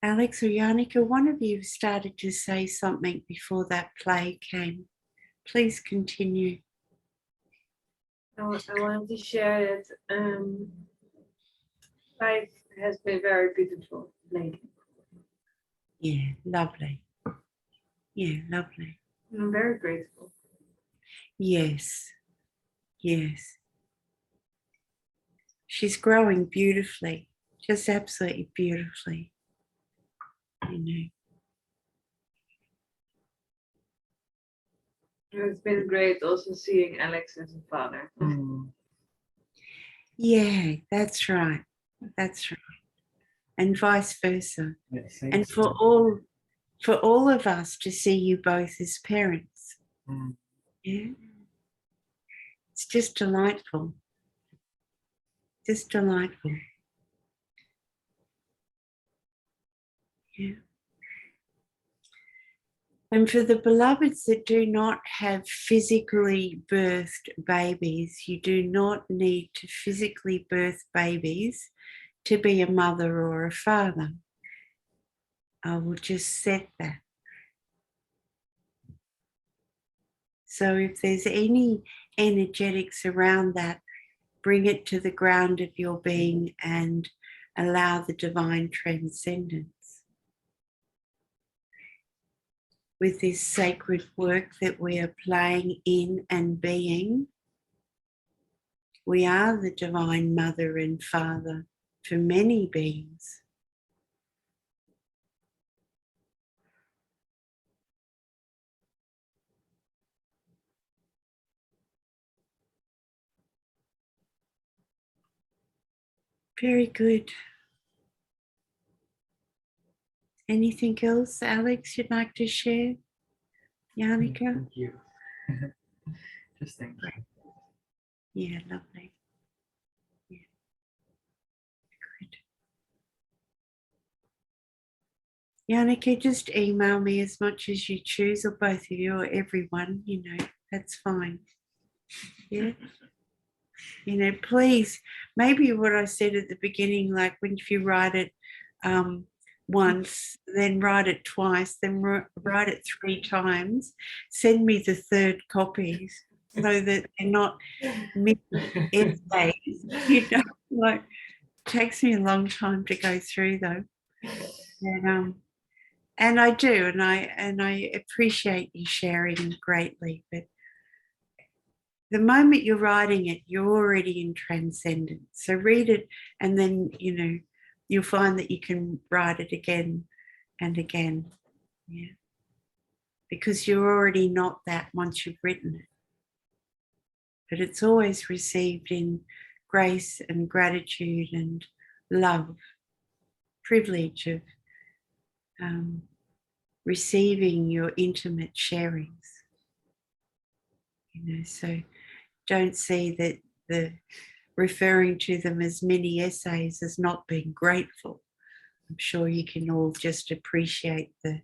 Alex or Yannicka, one of you started to say something before that play came. Please continue. I wanted to share that life has been very beautiful lately. Yeah, lovely. Yeah, lovely. I'm very grateful. Yes, yes. She's growing beautifully, just absolutely beautifully. It's been great also seeing Alex as a father. Mm. Yeah, that's right. That's right. And vice versa. Yeah, same, And same. for all of us to see you both as parents. Mm. Yeah. It's just delightful. Just delightful. Yeah. And for the beloveds that do not have physically birthed babies, you do not need to physically birth babies to be a mother or a father. I will just set that. So if there's any energetics around that, bring it to the ground of your being and allow the divine transcendence. With this sacred work that we are playing in and being, we are the divine mother and father for many beings. Very good. Anything else, Alex, you'd like to share? Yannicka? Thank you. Just thank you. Yeah, lovely. Yeah. Good. Yannicka, just email me as much as you choose, or both of you, or everyone, that's fine. Yeah. Please, maybe what I said at the beginning, like when if you write it once, then write it twice, then write it 3 times, send me the third copies so that they're not essays. Like takes me a long time to go through though. And I do, and I appreciate you sharing greatly, but the moment you're writing it, you're already in transcendence. So read it, and then, you'll find that you can write it again and again. Yeah. Because you're already not that once you've written it. But it's always received in grace and gratitude and love, privilege of receiving your intimate sharings. So don't see that the referring to them as mini essays as not being grateful. I'm sure you can all just appreciate the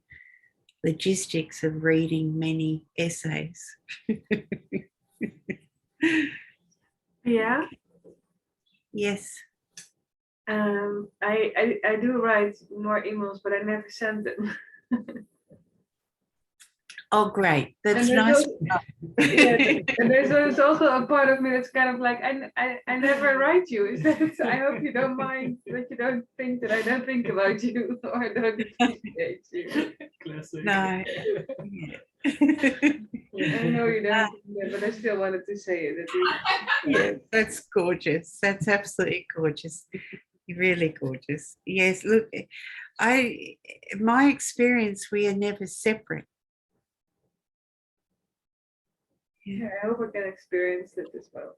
logistics of reading many essays. Yeah. Yes. I do write more emails, but I never send them. Oh, great. That's And nice. and there's also a part of me that's kind of like, I never write you. I hope you don't mind, that you don't think that I don't think about you or I don't appreciate you. Classic. No. I know you don't think that, but I still wanted to say it. Yeah, that's gorgeous. That's absolutely gorgeous. Really gorgeous. Yes, look, my experience, we are never separate. Yeah, I hope I can experience it as well.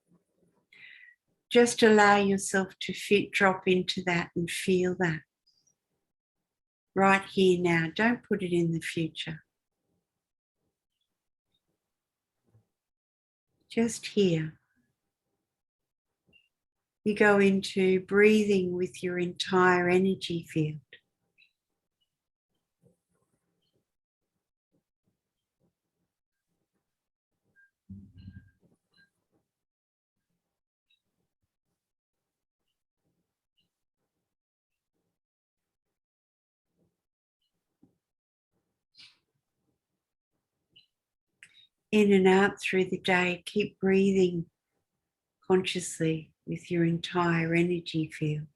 Just allow yourself to drop into that and feel that. Right here now. Don't put it in the future. Just here. You go into breathing with your entire energy field. In and out through the day. Keep breathing consciously with your entire energy field.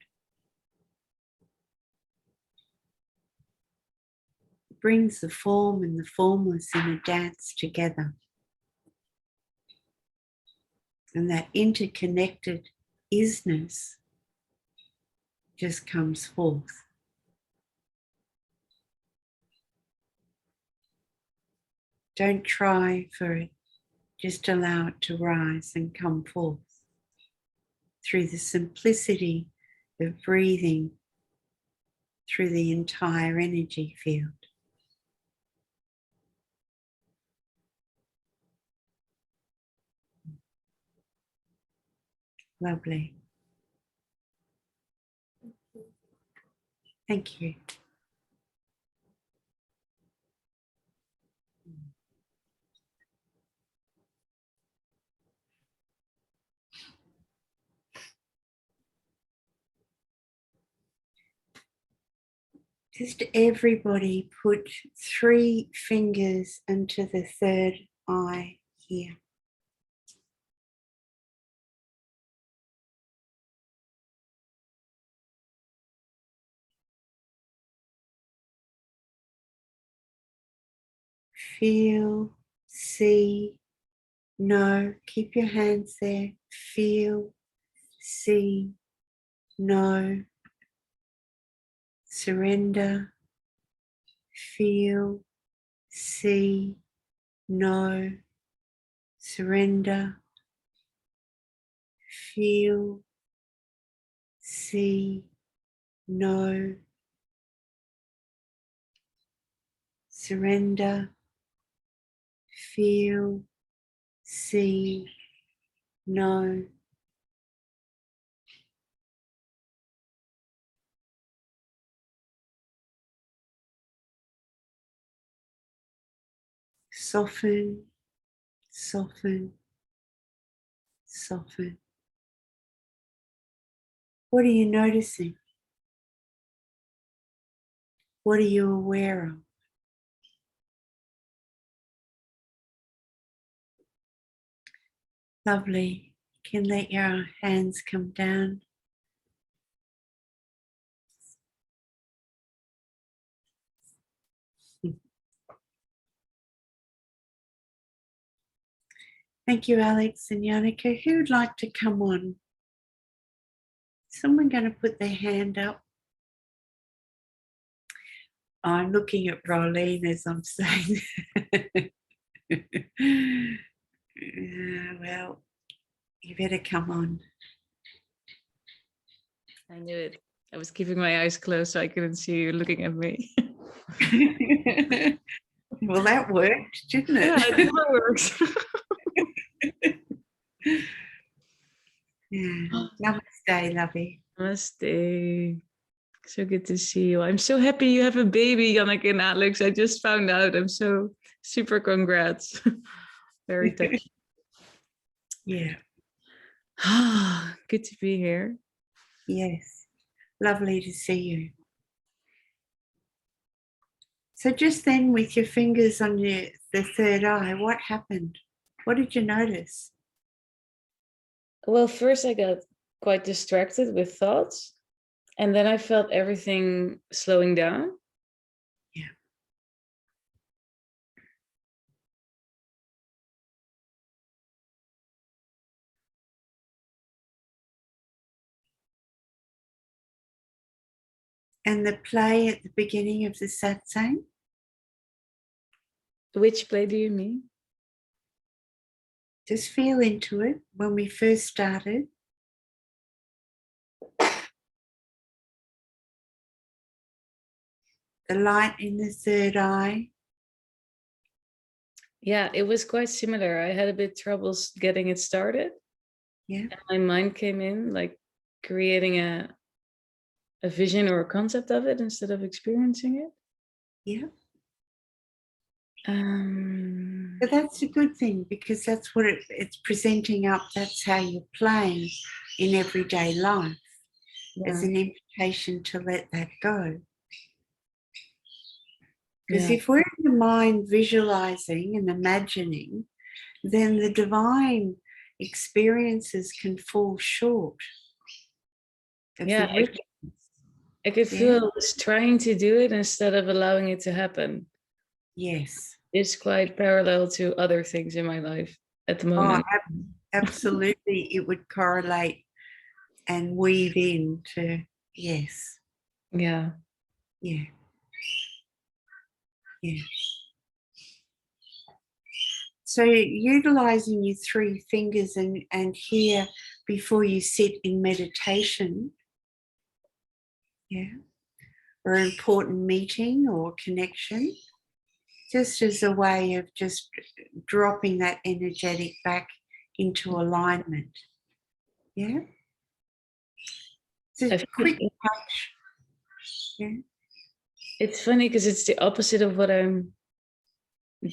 It brings the form and the formless in a dance together. And that interconnected isness just comes forth. Don't try for it. Just allow it to rise and come forth through the simplicity of breathing through the entire energy field. Lovely. Thank you. Just everybody put 3 fingers into the third eye here. Feel, see, know. Keep your hands there. Feel, see, know. Surrender. Feel, see, know. Surrender. Feel, see, know. Surrender. Feel, see, know. Soften, soften, soften. What are you noticing? What are you aware of? Lovely. You can let your hands come down. Thank you, Alex and Yannicka. Who would like to come on? Someone going to put their hand up? I'm looking at Rolene as I'm saying. Well, you better come on. I knew it. I was keeping my eyes closed so I couldn't see you looking at me. Well, that worked, didn't it? Yeah, it never works. Yeah. Namaste, lovey. Namaste. So good to see you. I'm so happy you have a baby, Janneke and Alex. I just found out. I'm so super congrats. Very touched. Yeah. Good to be here. Yes. Lovely to see you. So just then with your fingers on the third eye, what happened? What did you notice? Well, first I got quite distracted with thoughts, and then I felt everything slowing down. Yeah. And the play at the beginning of the satsang? Which play do you mean? Just feel into it when we first started. The light in the third eye. Yeah, it was quite similar. I had a bit troubles getting it started. Yeah. And my mind came in like creating a vision or a concept of it instead of experiencing it. Yeah. Um, But that's a good thing because that's what it's presenting up. That's how you're playing in everyday life. As yeah, an invitation to let that go. Because yeah, if we're in the mind visualizing and imagining, then the divine experiences can fall short of yeah. the richness. I could feel I was trying to do it instead of allowing it to happen. Yes. It's quite parallel to other things in my life at the Oh, moment. absolutely. It would correlate and weave into, yes. Yeah. Yeah. Yeah. So utilizing your three fingers and here before you sit in meditation, yeah, or an important meeting or connection, just as a way of just dropping that energetic back into alignment. Yeah. It's a quick touch. Yeah. It's funny because it's the opposite of what I'm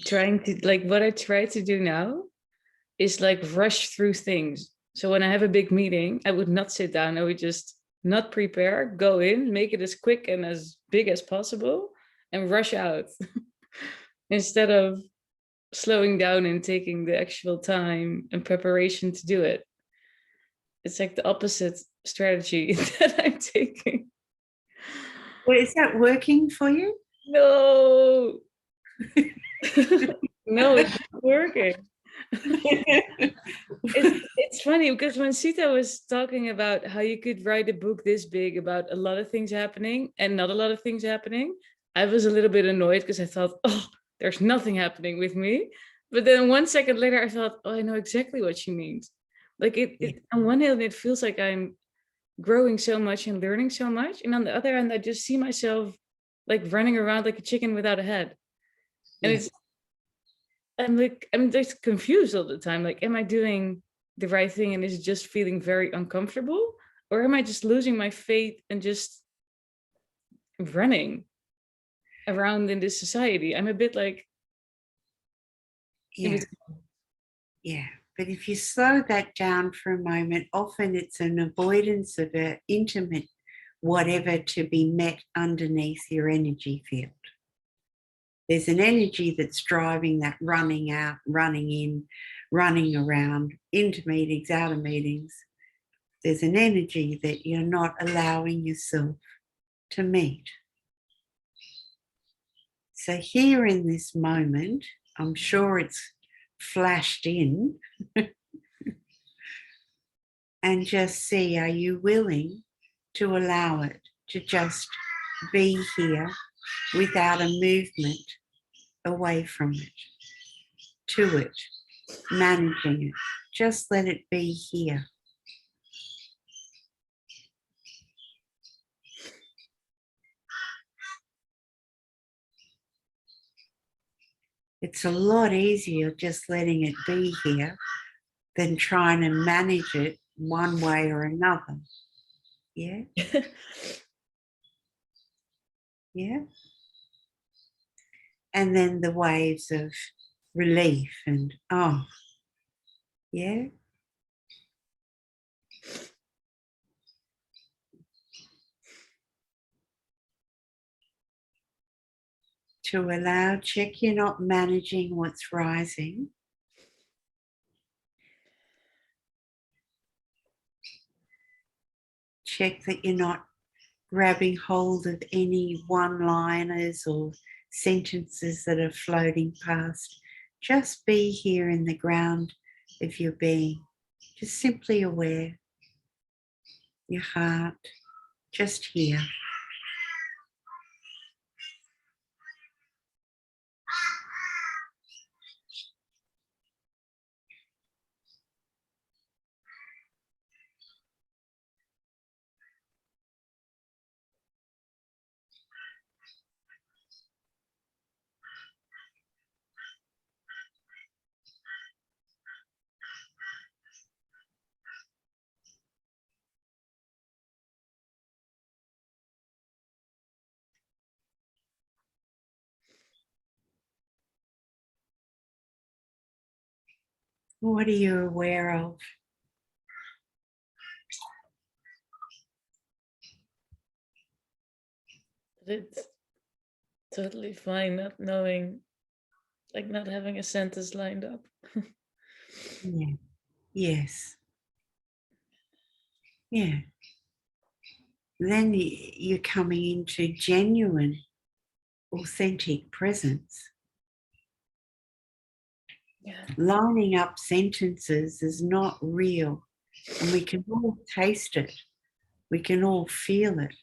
trying to, like, what I try to do now is like rush through things. So when I have a big meeting, I would not sit down. I would just not prepare, go in, make it as quick and as big as possible, and rush out instead of slowing down and taking the actual time and preparation to do it. It's like the opposite strategy that I'm taking. Well, is that working for you? No. No, it's not working. It's funny because when Sita was talking about how you could write a book this big about a lot of things happening and not a lot of things happening, I was a little bit annoyed because I thought, oh, there's nothing happening with me. But then 1 second later, I thought, oh, I know exactly what she means. Like it on one hand, it feels like I'm growing so much and learning so much. And on the other hand, I just see myself like running around like a chicken without a head. And Yes. I'm just confused all the time. Like, am I doing the right thing and is it just feeling very uncomfortable? Or am I just losing my faith and just running around in this society? I'm a bit like, Yeah. Yeah. But if you slow that down for a moment, often it's an avoidance of an intimate whatever to be met underneath your energy field. There's an energy that's driving that running out, running in, running around, into meetings, out of meetings. There's an energy that you're not allowing yourself to meet. So here in this moment, I'm sure it's flashed in, and just see, are you willing to allow it to just be here without a movement away from it, to it, managing it? Just let it be here. It's a lot easier just letting it be here than trying to manage it one way or another. Yeah? Yeah? And then the waves of relief and, oh, yeah? To allow, check you're not managing what's rising. Check that you're not grabbing hold of any one-liners or sentences that are floating past. Just be here in the ground of your being. Just simply aware. Your heart, just here. What are you aware of? it's totally fine not knowing, like not having a sentence lined up. Yeah. Yes. Yeah. Then you're coming into genuine, authentic presence. Yeah. Lining up sentences is not real, and we can all taste it. We can all feel it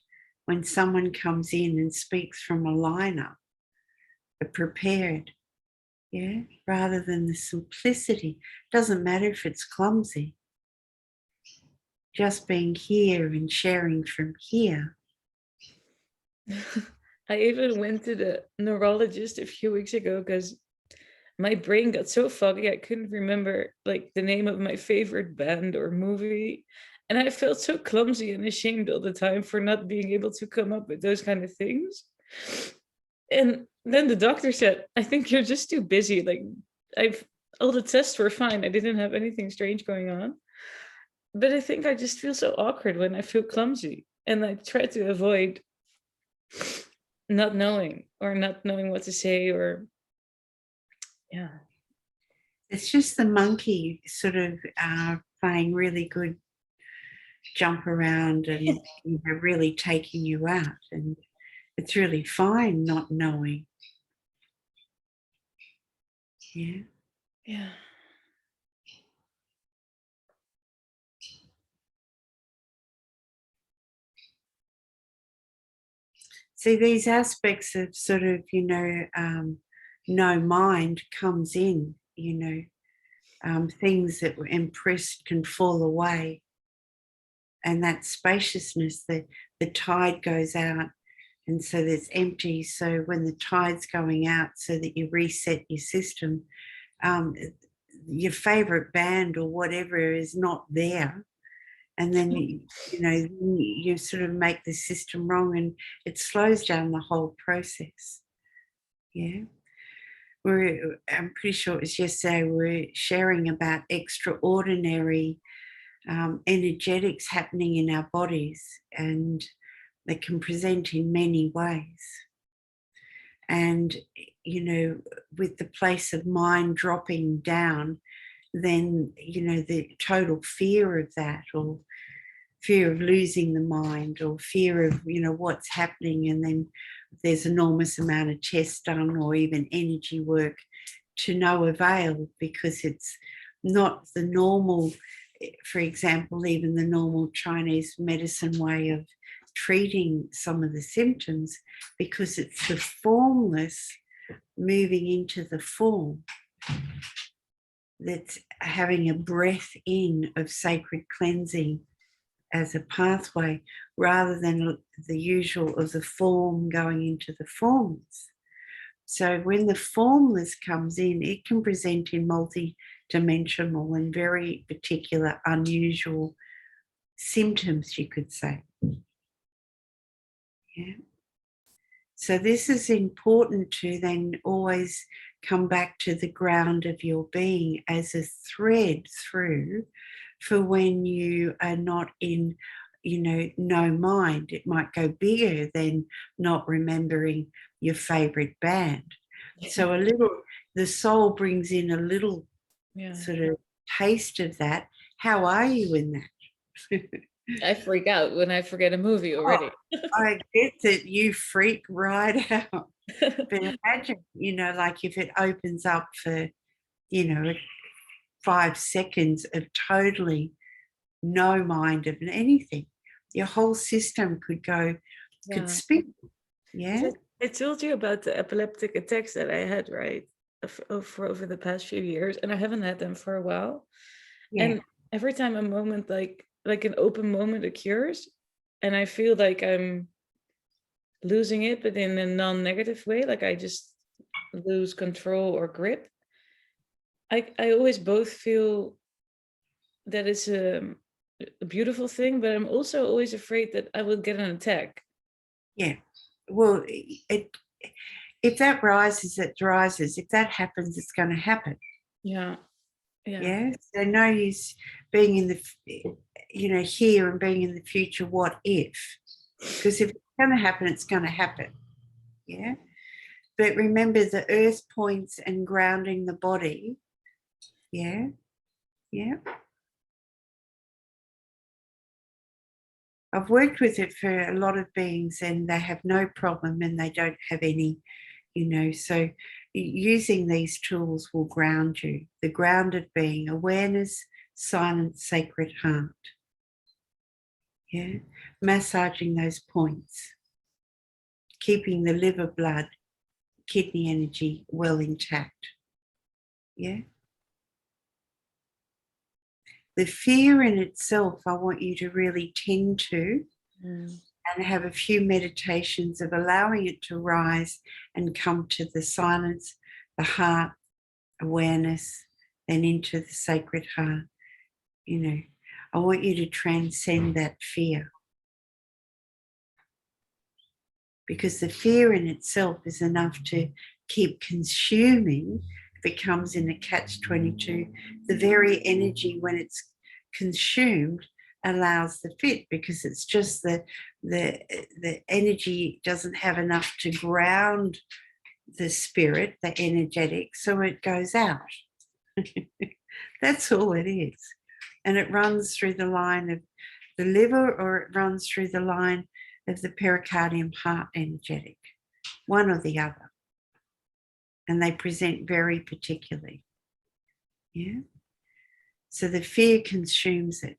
when someone comes in and speaks from a lineup, prepared. Yeah, rather than the simplicity. Doesn't matter if it's clumsy. Just being here and sharing from here. I even went to the neurologist a few weeks ago because my brain got so foggy I couldn't remember like the name of my favorite band or movie. And I felt so clumsy and ashamed all the time for not being able to come up with those kind of things. And then the doctor said, I think you're just too busy. Like I've all the tests were fine. I didn't have anything strange going on. But I think I just feel so awkward when I feel clumsy. And I try to avoid not knowing or not knowing what to say or yeah. It's just the monkey sort of playing really good jump around and really taking you out. And it's really fine not knowing. Yeah. Yeah. See, these aspects of sort of, no mind comes in, things that were impressed can fall away. And that spaciousness, the tide goes out, and so there's empty. So when the tide's going out so that you reset your system, your favorite band or whatever is not there. And then, you sort of make the system wrong and it slows down the whole process. Yeah. I'm pretty sure it was yesterday, we're sharing about extraordinary energetics happening in our bodies, and they can present in many ways. And, with the place of mind dropping down, then, the total fear of that, or fear of losing the mind, or fear of, what's happening. And then there's enormous amount of tests done or even energy work to no avail, because it's not the normal, for example, even the normal Chinese medicine way of treating some of the symptoms, because it's the formless moving into the form that's having a breath in of sacred cleansing as a pathway, rather than the usual of the form going into the formless. So when the formless comes in, it can present in multi-dimensional and very particular, unusual symptoms, you could say. Yeah. So this is important to then always come back to the ground of your being as a thread through for when you are not in, no mind. It might go bigger than not remembering your favorite band. So the soul brings in a little sort of taste of that. How are you in that? I freak out when I forget a movie already. I get that you freak right out. But imagine, like if it opens up for, 5 seconds of totally no mind of anything, your whole system could spin. Yeah. I told you about the epileptic attacks that I had, right? For over the past few years, and I haven't had them for a while. Yeah. And every time a moment like an open moment occurs, and I feel like I'm losing it, but in a non-negative way, like I just lose control or grip. I always both feel that it's a beautiful thing, but I'm also always afraid that I will get an attack. Yeah. Well, if that rises, it rises. If that happens, it's going to happen. Yeah. Yeah. So no use being in the, here and being in the future. What if? Because if it's going to happen, it's going to happen. Yeah. But remember the earth points and grounding the body. Yeah. Yeah. I've worked with it for a lot of beings and they have no problem and they don't have any, so using these tools will ground you. The grounded being, awareness, silent, sacred heart. Yeah. Massaging those points, keeping the liver blood, kidney energy well intact. Yeah. The fear in itself, I want you to really tend to and have a few meditations of allowing it to rise and come to the silence, the heart, awareness, then into the sacred heart. You know, I want you to transcend that fear. Because the fear in itself is enough to keep consuming. If it comes in a catch-22, the very energy when it's consumed allows the fit, because it's just the energy doesn't have enough to ground the spirit, the energetic, so it goes out. That's all it is. And it runs through the line of the liver, or it runs through the line of the pericardium heart energetic, one or the other. And they present very particularly. Yeah. So the fear consumes it.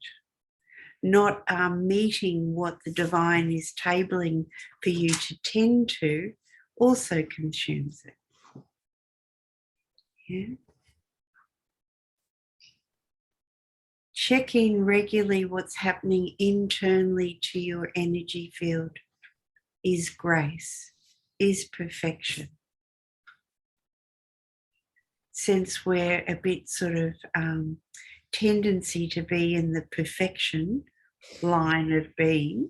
Not meeting what the divine is tabling for you to tend to also consumes it. Yeah. Check in regularly what's happening internally to your energy field. Is grace, is perfection. Since we're a bit sort of tendency to be in the perfection line of being,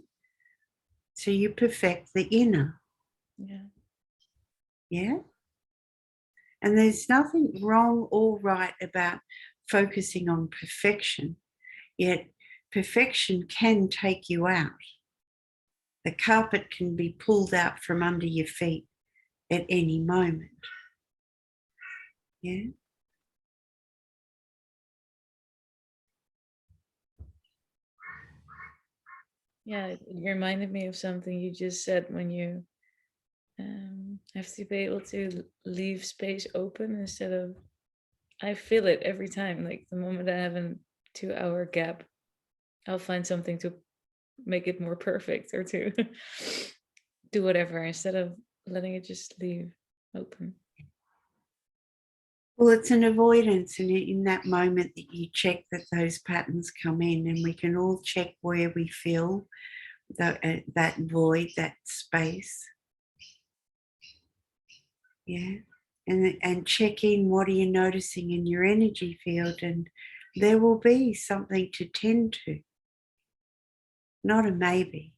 so you perfect the inner. Yeah. Yeah. And there's nothing wrong or right about focusing on perfection, yet perfection can take you out. The carpet can be pulled out from under your feet at any moment. Yeah. Yeah, it reminded me of something you just said when you have to be able to leave space open instead of, I feel it every time. Like the moment I have a 2-hour gap, I'll find something to make it more perfect or to do whatever instead of letting it just leave open. Well, it's an avoidance, and in that moment that you check that those patterns come in, and we can all check where we feel that void, that space. Yeah. And check in, what are you noticing in your energy field? And there will be something to tend to, not a maybe.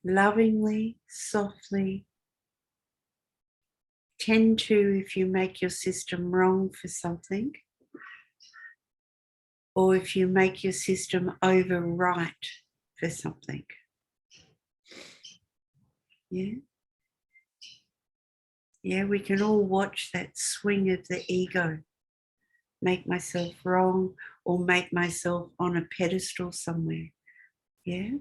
Lovingly, softly, tend to if you make your system wrong for something, or if you make your system overwrite for something. Yeah. Yeah, we can all watch that swing of the ego. Make myself wrong, or make myself on a pedestal somewhere. Yeah.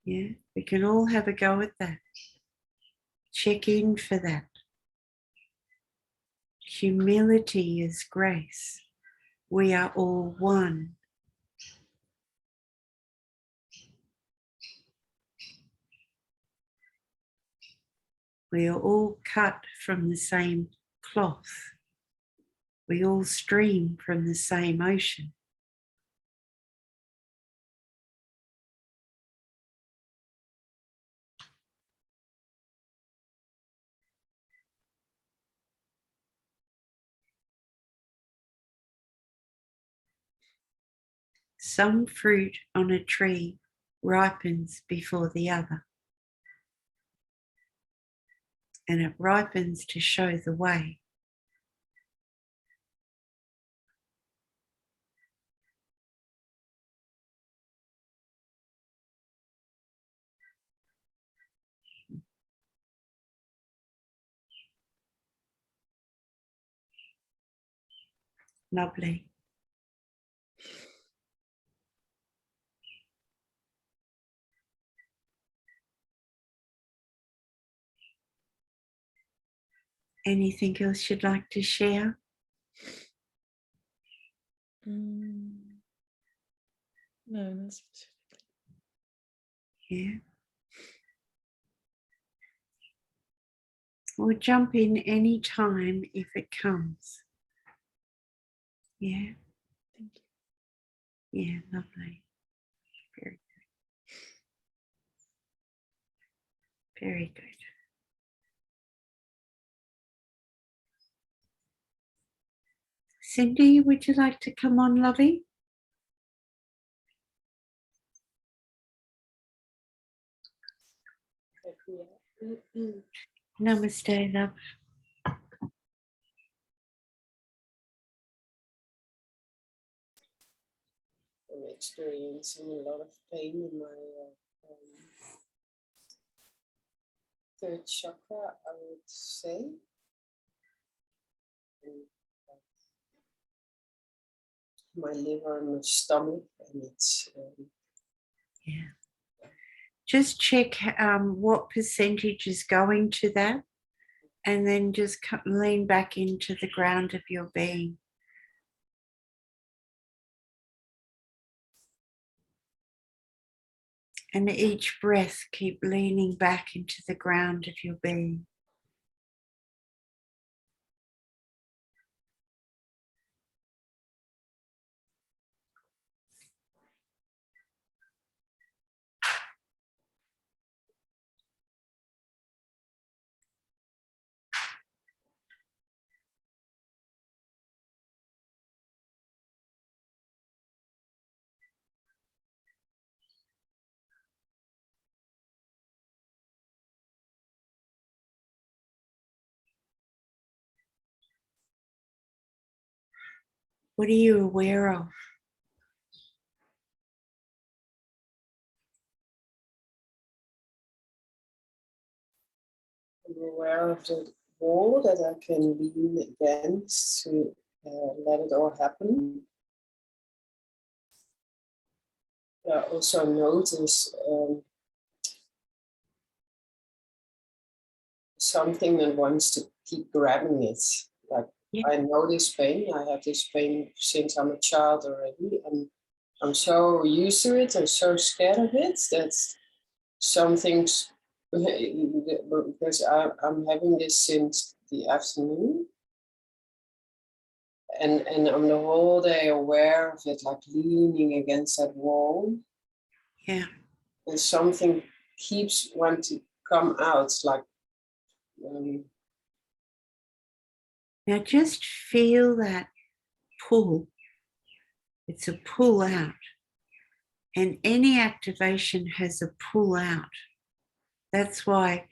Yeah, we can all have a go at that. Check in for that. Humility is grace. We are all one. We are all cut from the same cloth. We all stream from the same ocean. Some fruit on a tree ripens before the other, and it ripens to show the way. Lovely. Anything else you'd like to share? No, not specific. Yeah. Or jump in any time if it comes. Yeah. Thank you. Yeah, lovely. Very good. Very good. Cindy, would you like to come on, lovey? Namaste, love. I'm experiencing a lot of pain in my third chakra, I would say. And, my liver and my stomach, and it's Yeah. Just check what percentage is going to that, and then just lean back into the ground of your being. And each breath, keep leaning back into the ground of your being. What are you aware of? I'm aware of the wall that I can lean against to let it all happen. I also notice something that wants to keep grabbing it. Like, Yeah. I know this pain. I have this pain since I'm a child already, and I'm so used to it and so scared of it that some things, because I'm having this since the afternoon, and I'm the whole day aware of it, like leaning against that wall. Yeah. And something keeps wanting to come out, like. Now just feel that pull. It's a pull out. And any activation has a pull out. That's why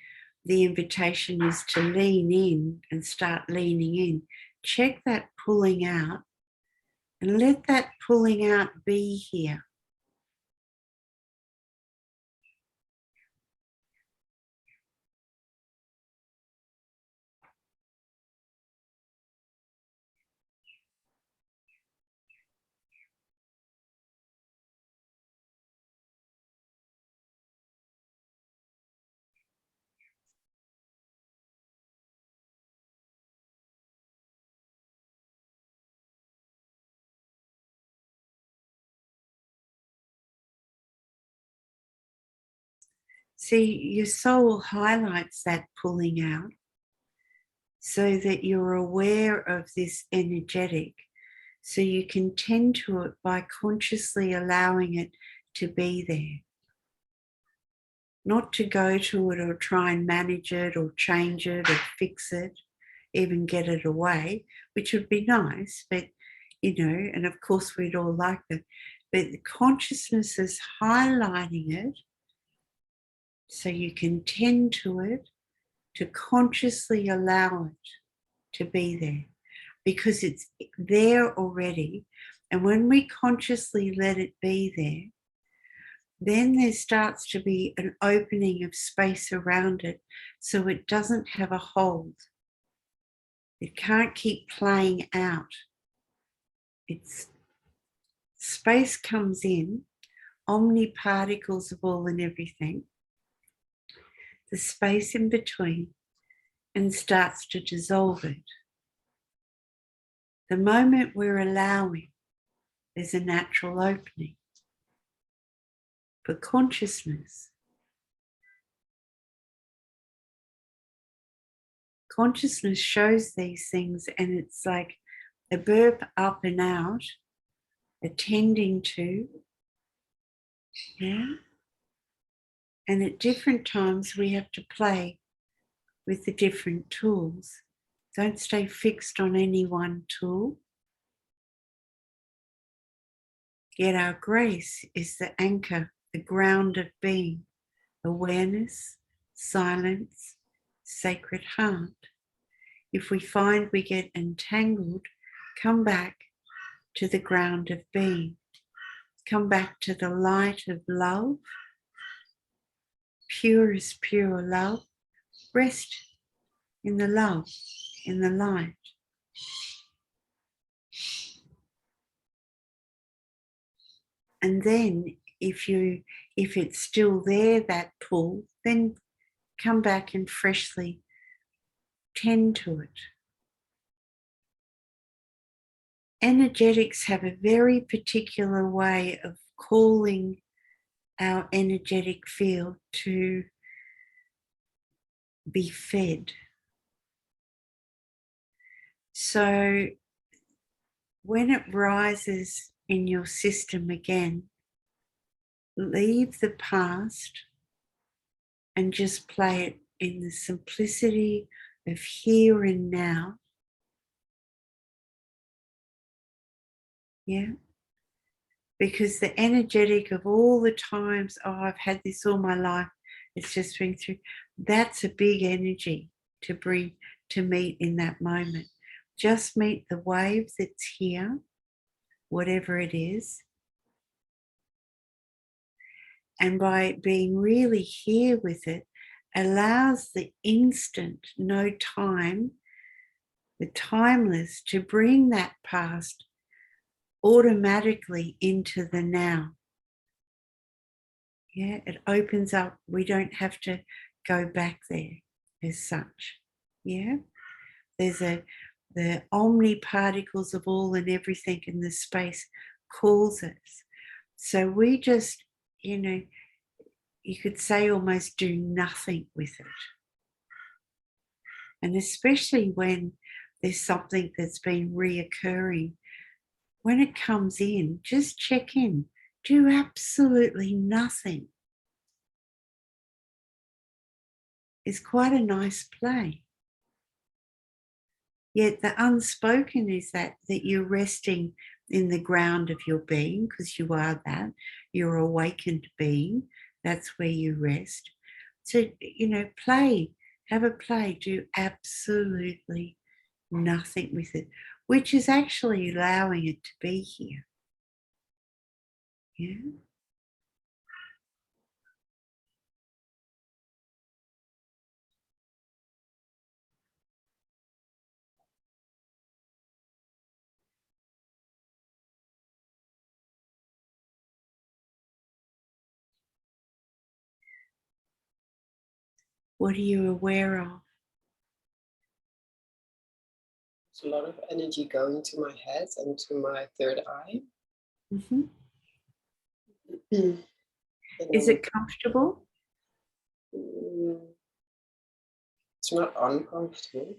the invitation is to lean in and start leaning in. Check that pulling out and let that pulling out be here. See, your soul highlights that pulling out so that you're aware of this energetic, so you can tend to it by consciously allowing it to be there. Not to go to it or try and manage it or change it or fix it, even get it away, which would be nice, but and of course we'd all like that. But the consciousness is highlighting it so you can tend to it, to consciously allow it to be there, because it's there already. And when we consciously let it be there, then there starts to be an opening of space around it so it doesn't have a hold. It can't keep playing out. It's space comes in, omniparticles of all and everything, the space in between, and starts to dissolve it. The moment we're allowing, there's a natural opening for consciousness consciousness shows these things, and it's like a burp up and out, attending to, yeah. And at different times we have to play with the different tools. Don't stay fixed on any one tool. Yet our grace is the anchor, the ground of being, awareness, silence, sacred heart. If we find we get entangled, come back to the ground of being. Come back to the light of love, pure as pure love. Rest in the love, in the light. And then if it's still there, that pull, then come back and freshly tend to it. Energetics have a very particular way of calling our energetic field to be fed. So when it rises in your system again, leave the past and just play it in the simplicity of here and now. Yeah. Because the energetic of all the times, oh, I've had this all my life, it's just been through, that's a big energy to bring, to meet in that moment. Just meet the wave that's here, whatever it is. And by being really here with it, allows the instant, no time, the timeless, to bring that past automatically into the now. Yeah, it opens up. We don't have to go back there as such. Yeah, there's the omni particles of all and everything in the space calls us. So we just, you could say almost do nothing with it. And especially when there's something that's been reoccurring, when it comes in, just check in. Do absolutely nothing. It's quite a nice play. Yet the unspoken is that you're resting in the ground of your being, because you are that. You're awakened being. That's where you rest. So, play. Have a play. Do absolutely nothing with it, which is actually allowing it to be here. Yeah. What are you aware of? There's a lot of energy going to my head and to my third eye. Mm-hmm. And Is then, it comfortable? it's not uncomfortable.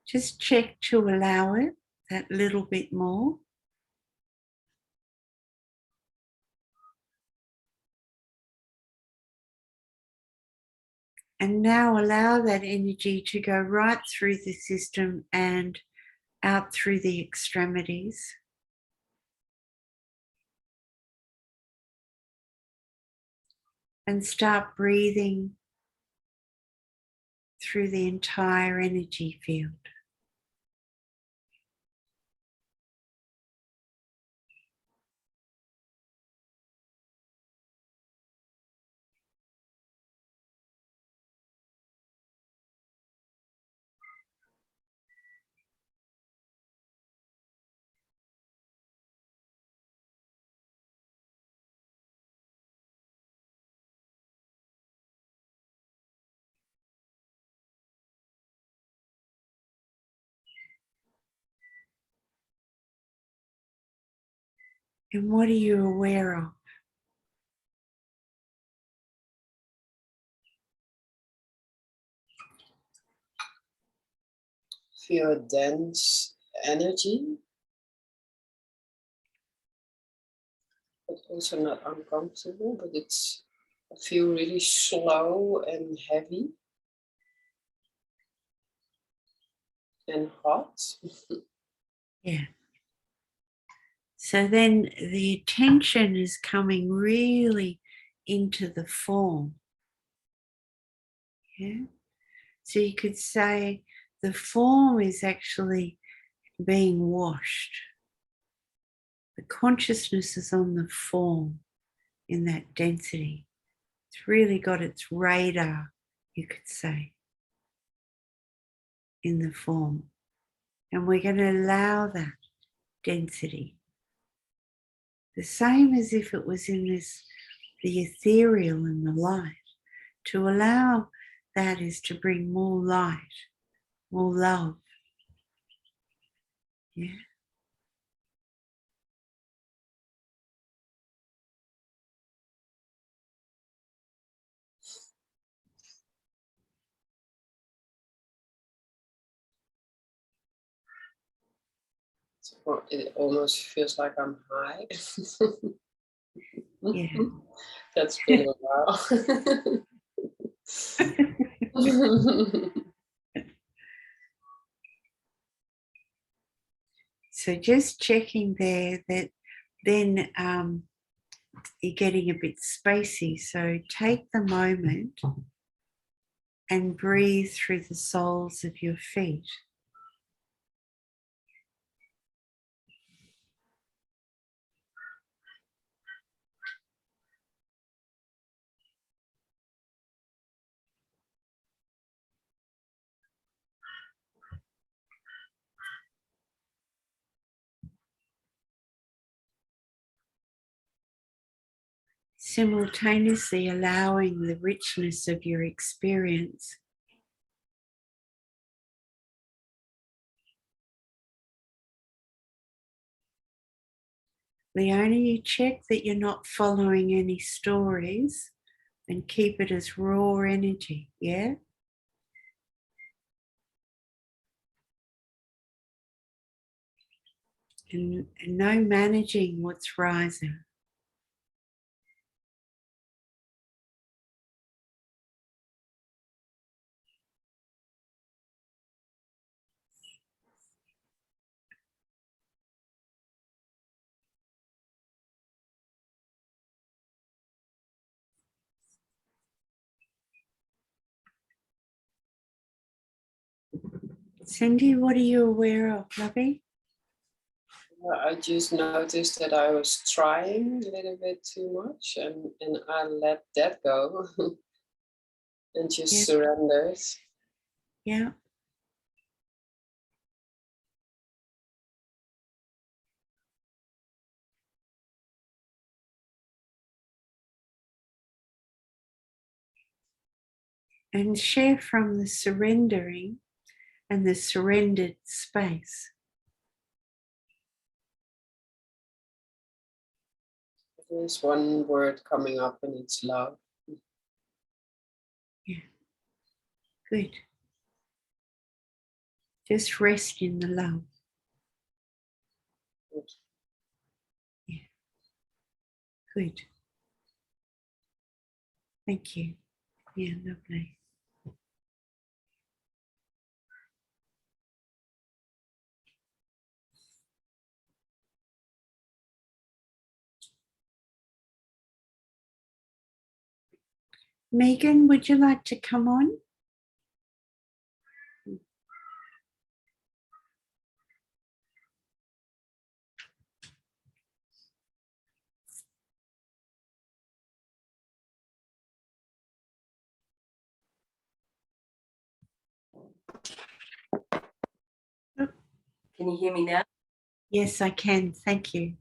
Just check to allow it that little bit more. And now allow that energy to go right through the system and out through the extremities. And start breathing through the entire energy field. And what are you aware of? feel a dense energy, but also not uncomfortable, but I feel really slow and heavy and hot. Yeah. So then the attention is coming really into the form. Yeah. So you could say the form is actually being washed. The consciousness is on the form in that density. It's really got its radar, you could say, in the form. And we're going to allow that density. The same as if it was in the ethereal and the light. To allow that is to bring more light, more love. Yeah. So it almost feels like I'm high. Yeah. That's been a while. So just checking there that then you're getting a bit spacey. So take the moment and breathe through the soles of your feet. Simultaneously allowing the richness of your experience. Leona, you check that you're not following any stories and keep it as raw energy, yeah? And no managing what's rising. Cindy, what are you aware of, lovey? I just noticed that I was trying a little bit too much, and I let that go and just surrendered. Yeah. And share from the surrendering and the surrendered space. There's one word coming up, and it's love. Yeah. Good. Just rest in the love. Yeah. Good. Thank you. Yeah, lovely. Megan, would you like to come on? Can you hear me now? Yes, I can. Thank you.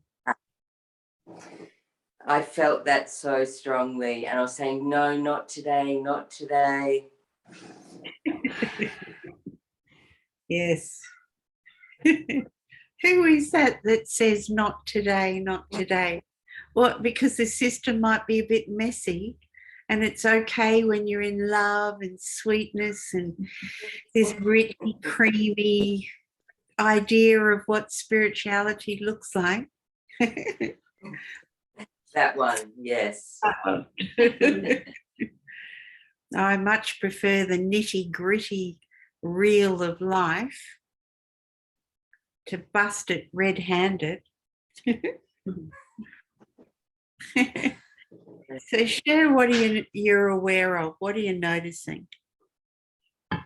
I felt that so strongly, and I was saying, no, not today, not today. Yes. Who is that says not today, not today? Well, because the system might be a bit messy And it's okay when you're in love and sweetness and this rich, creamy idea of what spirituality looks like. That one, yes. I much prefer the nitty-gritty real of life to bust it red-handed. So share what you're aware of. What are you noticing? I'm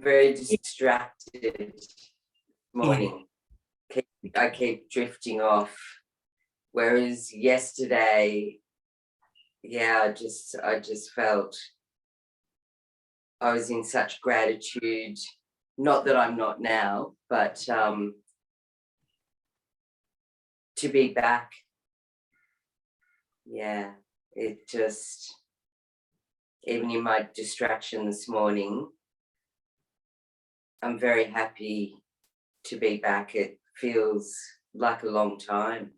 very distracted this morning. I keep drifting off. Whereas yesterday, yeah, I just felt I was in such gratitude. Not that I'm not now, but to be back. Yeah, it just, even in my distraction this morning, I'm very happy to be back. It feels like a long time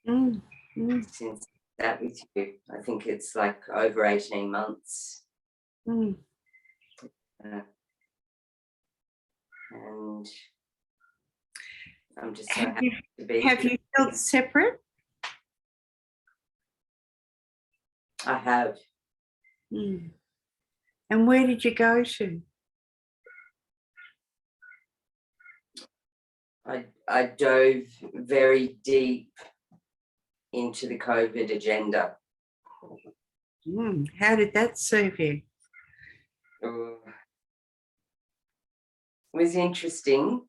since that with you. I think it's like over 18 months. And I'm just so happy to be Have here. you felt separate? I have. And where did you go to? I dove very deep into the COVID agenda. How did that serve you? It was interesting.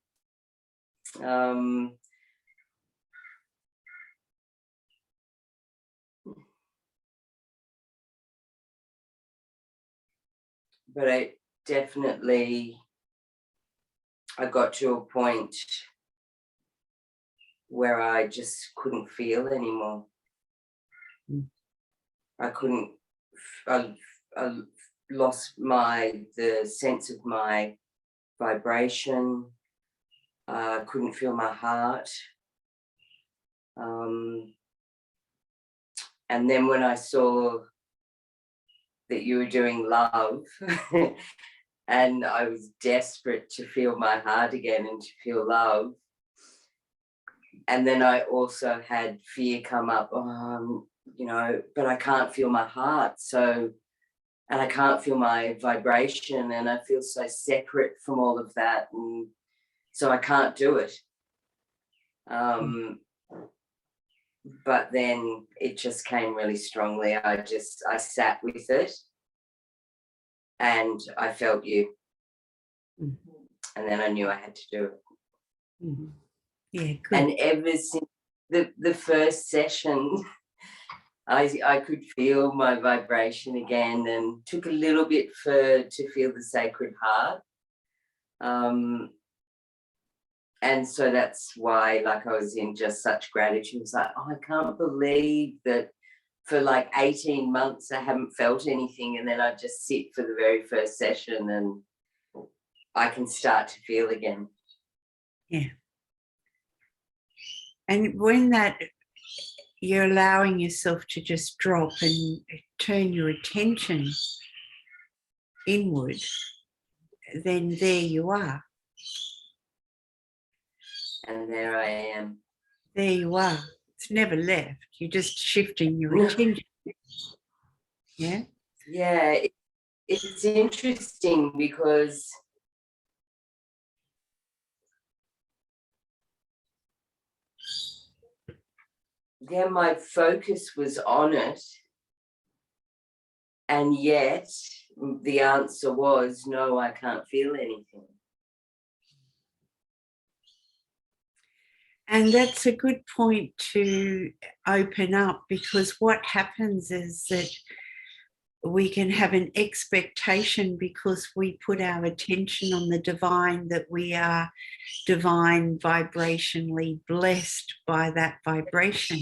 But I got to a point where I just couldn't feel anymore. I couldn't, I lost the sense of my vibration. I couldn't feel my heart. And then when I saw that you were doing love and I was desperate to feel my heart again and to feel love. And then I also had fear come up, but I can't feel my heart. So, and I can't feel my vibration and I feel so separate from all of that. And so I can't do it. But then it just came really strongly. I sat with it and I felt you. And then I knew I had to do it. Yeah, good. And ever since the first session, I could feel my vibration again, and took a little bit to feel the Sacred Heart. And so that's why, like, I was in just such gratitude. It was like, oh, I can't believe that for like 18 months I haven't felt anything, and then I just sit for the very first session and I can start to feel again. Yeah. And when you're allowing yourself to just drop and turn your attention inward, then there you are. And there I am. There you are. It's never left. You're just shifting your attention. Yeah? Yeah, it's interesting because my focus was on it, and yet the answer was, no, I can't feel anything. And that's a good point to open up, because what happens is that we can have an expectation, because we put our attention on the divine, that we are divine, vibrationally blessed by that vibration.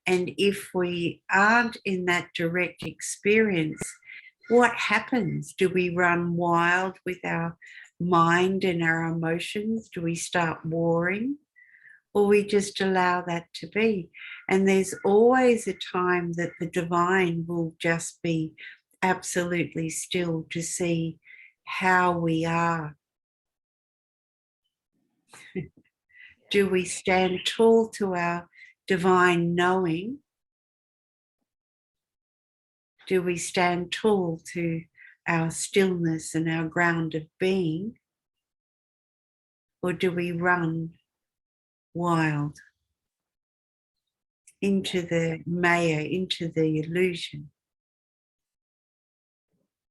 And if we aren't in that direct experience, what happens? Do we run wild with our mind and our emotions? Do we start warring? or we just allow that to be. And there's always a time that the divine will just be absolutely still to see how we are. Do we stand tall to our divine knowing? Do we stand tall to our stillness and our ground of being? Or do we run wild into the maya, into the illusion?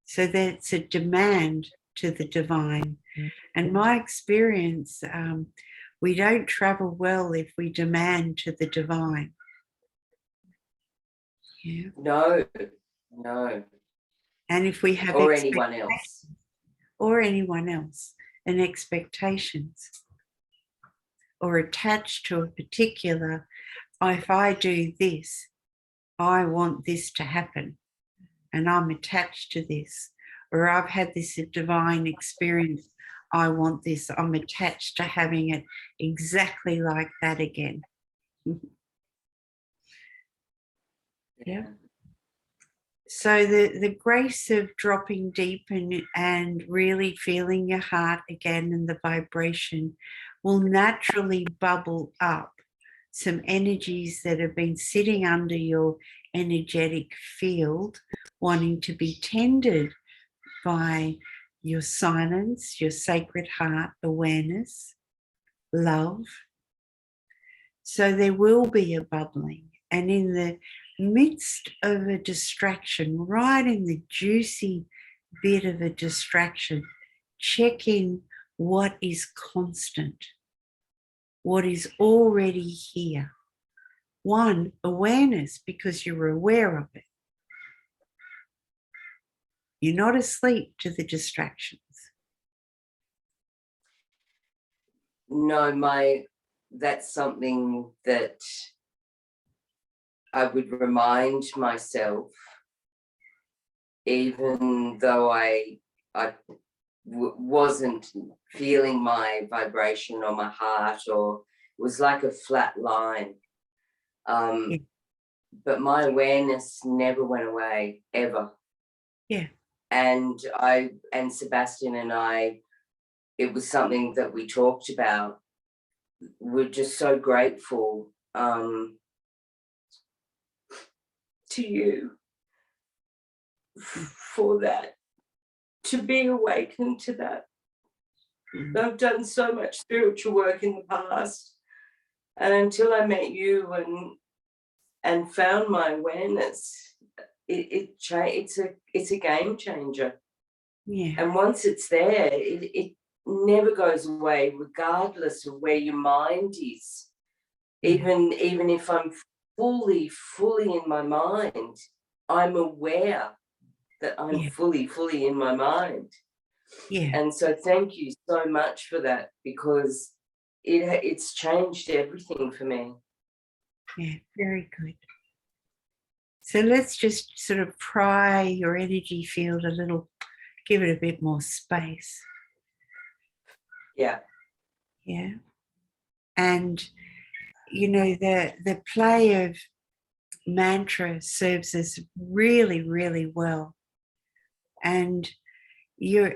So that's a demand to the divine. And my experience, we don't travel well if we demand to the divine. Yeah. No. And if we have Or anyone else. Or anyone else, and expectations, or attached to a particular, if I do this, I want this to happen, and I'm attached to this, or I've had this divine experience, I want this, I'm attached to having it exactly like that again. Yeah. So the grace of dropping deep and really feeling your heart again and the vibration will naturally bubble up some energies that have been sitting under your energetic field, wanting to be tended by your silence, your sacred heart awareness, love. So there will be a bubbling, and in the midst of a distraction, right in the juicy bit of a distraction, check in what is constant, what is already here. One, awareness, because you're aware of it. You're not asleep to the distractions. No, that's something that I would remind myself, even though I wasn't feeling my vibration or my heart, or it was like a flat line. But my awareness never went away, ever. Yeah. And Sebastian and I, it was something that we talked about. We're just so grateful to you for that, to be awakened to that. I've done so much spiritual work in the past, and until I met you and found my awareness, it's a game changer. Yeah. And once it's there, it never goes away, regardless of where your mind is. Even if I'm fully in my mind, I'm aware that I'm fully in my mind. Yeah. And so thank you so much for that, because it's changed everything for me. Yeah, very good. So let's just sort of pry your energy field a little, give it a bit more space. Yeah. Yeah. And, you know, the play of mantra serves us really, really well. And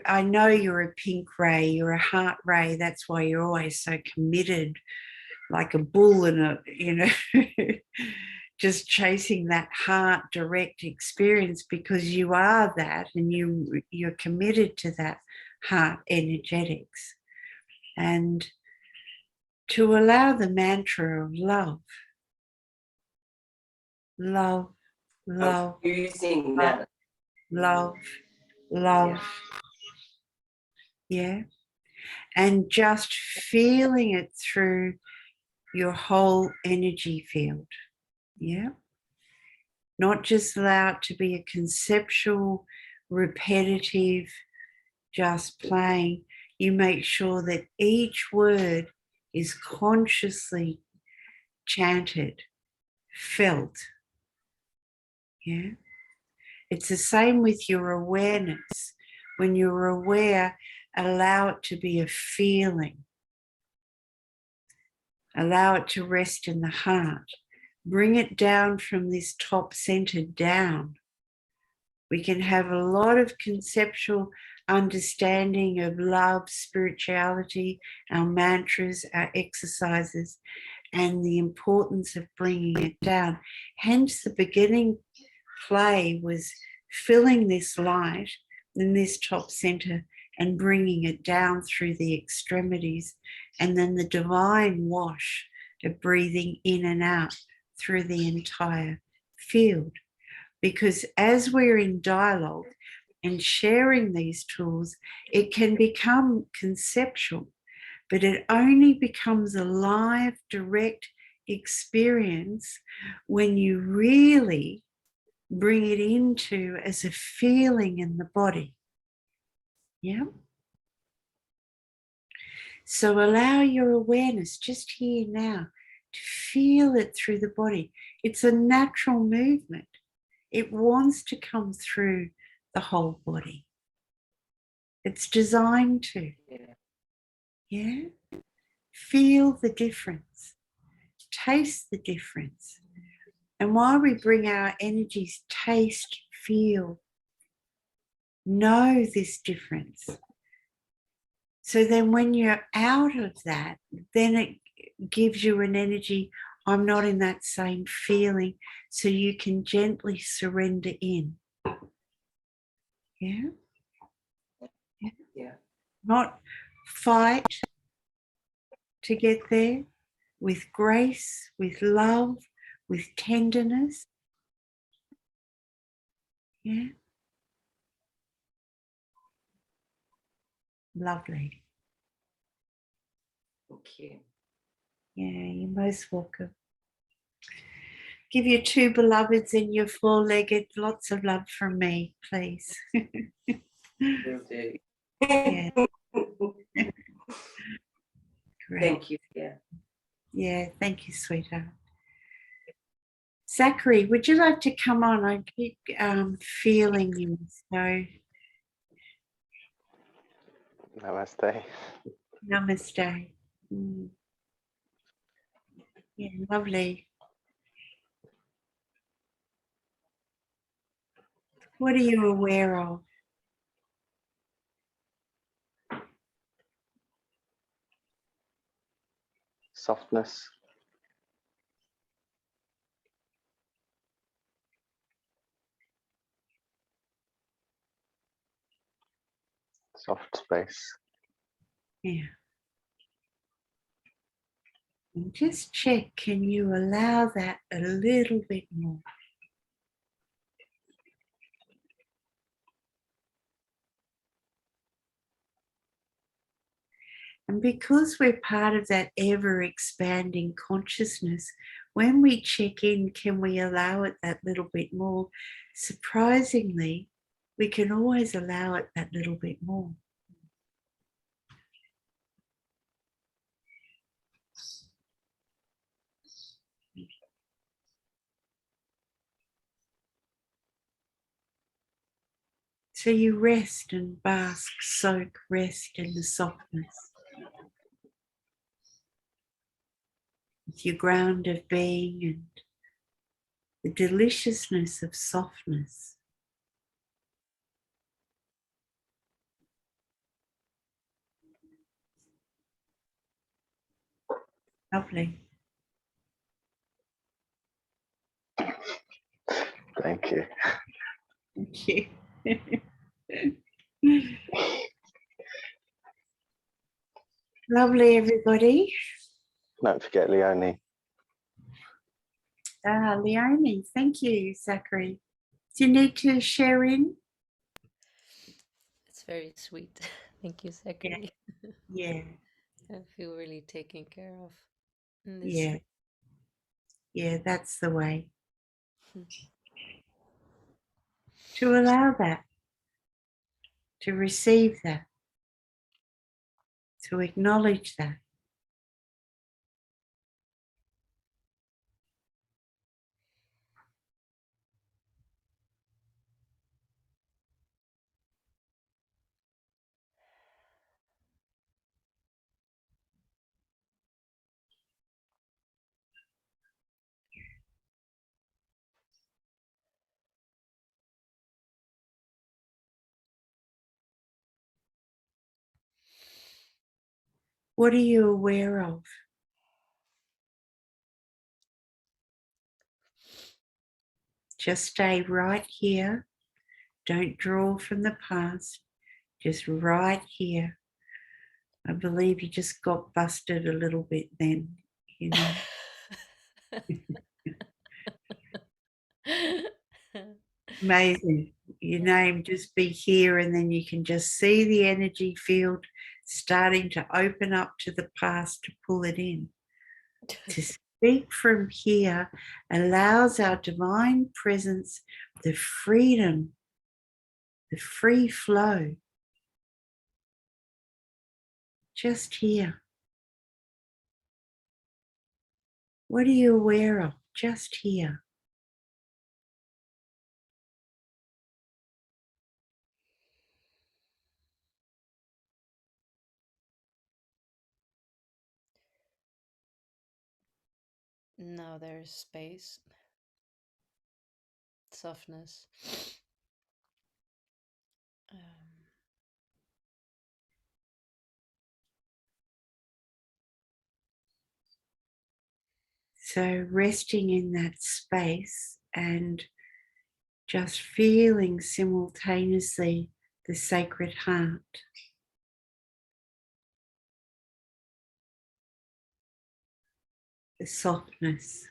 I know you're a pink ray, you're a heart ray. That's why you're always so committed, like a bull in a, you know, just chasing that heart direct experience, because you are that, and you're committed to that heart energetics. And to allow the mantra of love, love, love, Using that. love, love. Yeah. And just feeling it through your whole energy field. Yeah. Not just allow it to be a conceptual, repetitive, just playing. You make sure that each word is consciously chanted, felt. Yeah. It's the same with your awareness. When you're aware, allow it to be a feeling. Allow it to rest in the heart. Bring it down from this top center down. We can have a lot of conceptual understanding of love, spirituality, our mantras, our exercises, and the importance of bringing it down. Hence, the beginning play was filling this light in this top center and bringing it down through the extremities, and then the divine wash of breathing in and out through the entire field. Because as we're in dialogue and sharing these tools, it can become conceptual, but it only becomes a live, direct experience when you really bring it into as a feeling in the body. Yeah. So allow your awareness just here now to feel it through the body. It's a natural movement. It wants to come through the whole body. It's designed to. Yeah. Feel the difference. Taste the difference. And while we bring our energies, taste, feel, know this difference. So then when you're out of that, then it gives you an energy, I'm not in that same feeling, so you can gently surrender in. Yeah? Yeah. Not fight to get there, with grace, with love, with tenderness. Yeah? Lovely. Thank you. Yeah, you're most welcome. Give your two beloveds and your four-legged lots of love from me, please. Will do. Yeah. Great. Thank you. Yeah. Yeah, thank you, sweetheart. Zachary, would you like to come on? I keep feeling you. So, Namaste. namaste. Mm. Yeah, lovely. What are you aware of? Softness. Soft space. Yeah. And just check, can you allow that a little bit more? And because we're part of that ever expanding consciousness, when we check in, can we allow it that little bit more? Surprisingly, we can always allow it that little bit more. So you rest and bask, soak, rest in the softness. With your ground of being and the deliciousness of softness. Lovely. Thank you. Thank you. Lovely, everybody. Don't forget Leonie. Leonie, thank you, Zachary. Do you need to share in? It's very sweet. Thank you, Zachary. Yeah, I feel really taken care of in this. yeah. Yeah, that's the way. To allow that, to receive that, to acknowledge that. What are you aware of? Just stay right here. Don't draw from the past. Just right here. I believe you just got busted a little bit then, you know. Amazing. Your name just be here, and then you can just see the energy field starting to open up to the past to pull it in. To speak from here allows our divine presence the freedom, the free flow. Just here. What are you aware of? Just here. Now there's space, softness. Um, So resting in that space and just feeling simultaneously the Sacred Heart. The softness.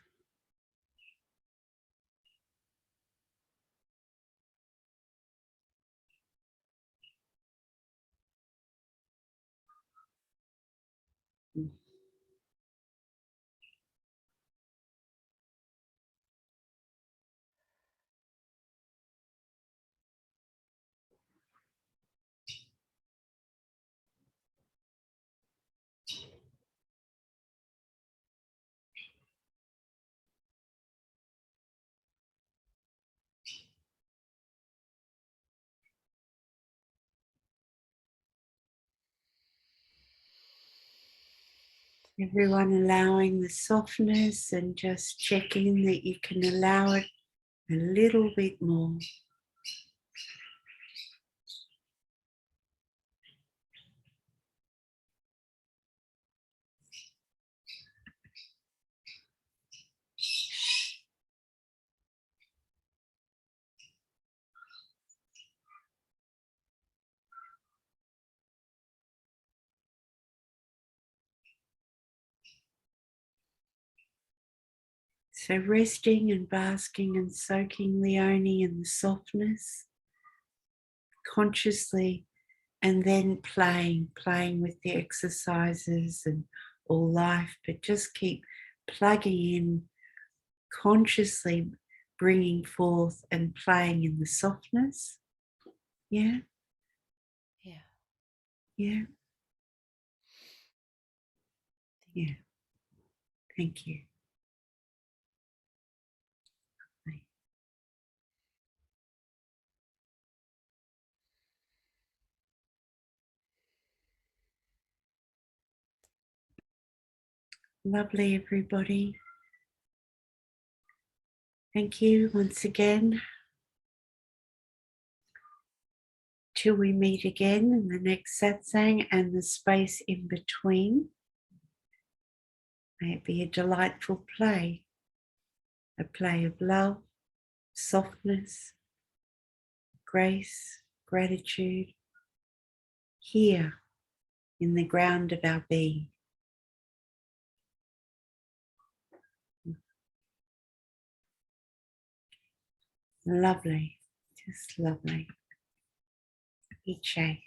Everyone allowing the softness and just checking that you can allow it a little bit more. So resting and basking and soaking Leonie in the softness, consciously, and then playing with the exercises and all life, but just keep plugging in, consciously bringing forth and playing in the softness. Yeah, yeah. yeah, yeah. Thank you. Lovely, everybody. Thank you once again. Till we meet again in the next satsang and the space in between. May it be a delightful play, a play of love, softness, grace, gratitude, here in the ground of our being. Lovely, just lovely. Iche.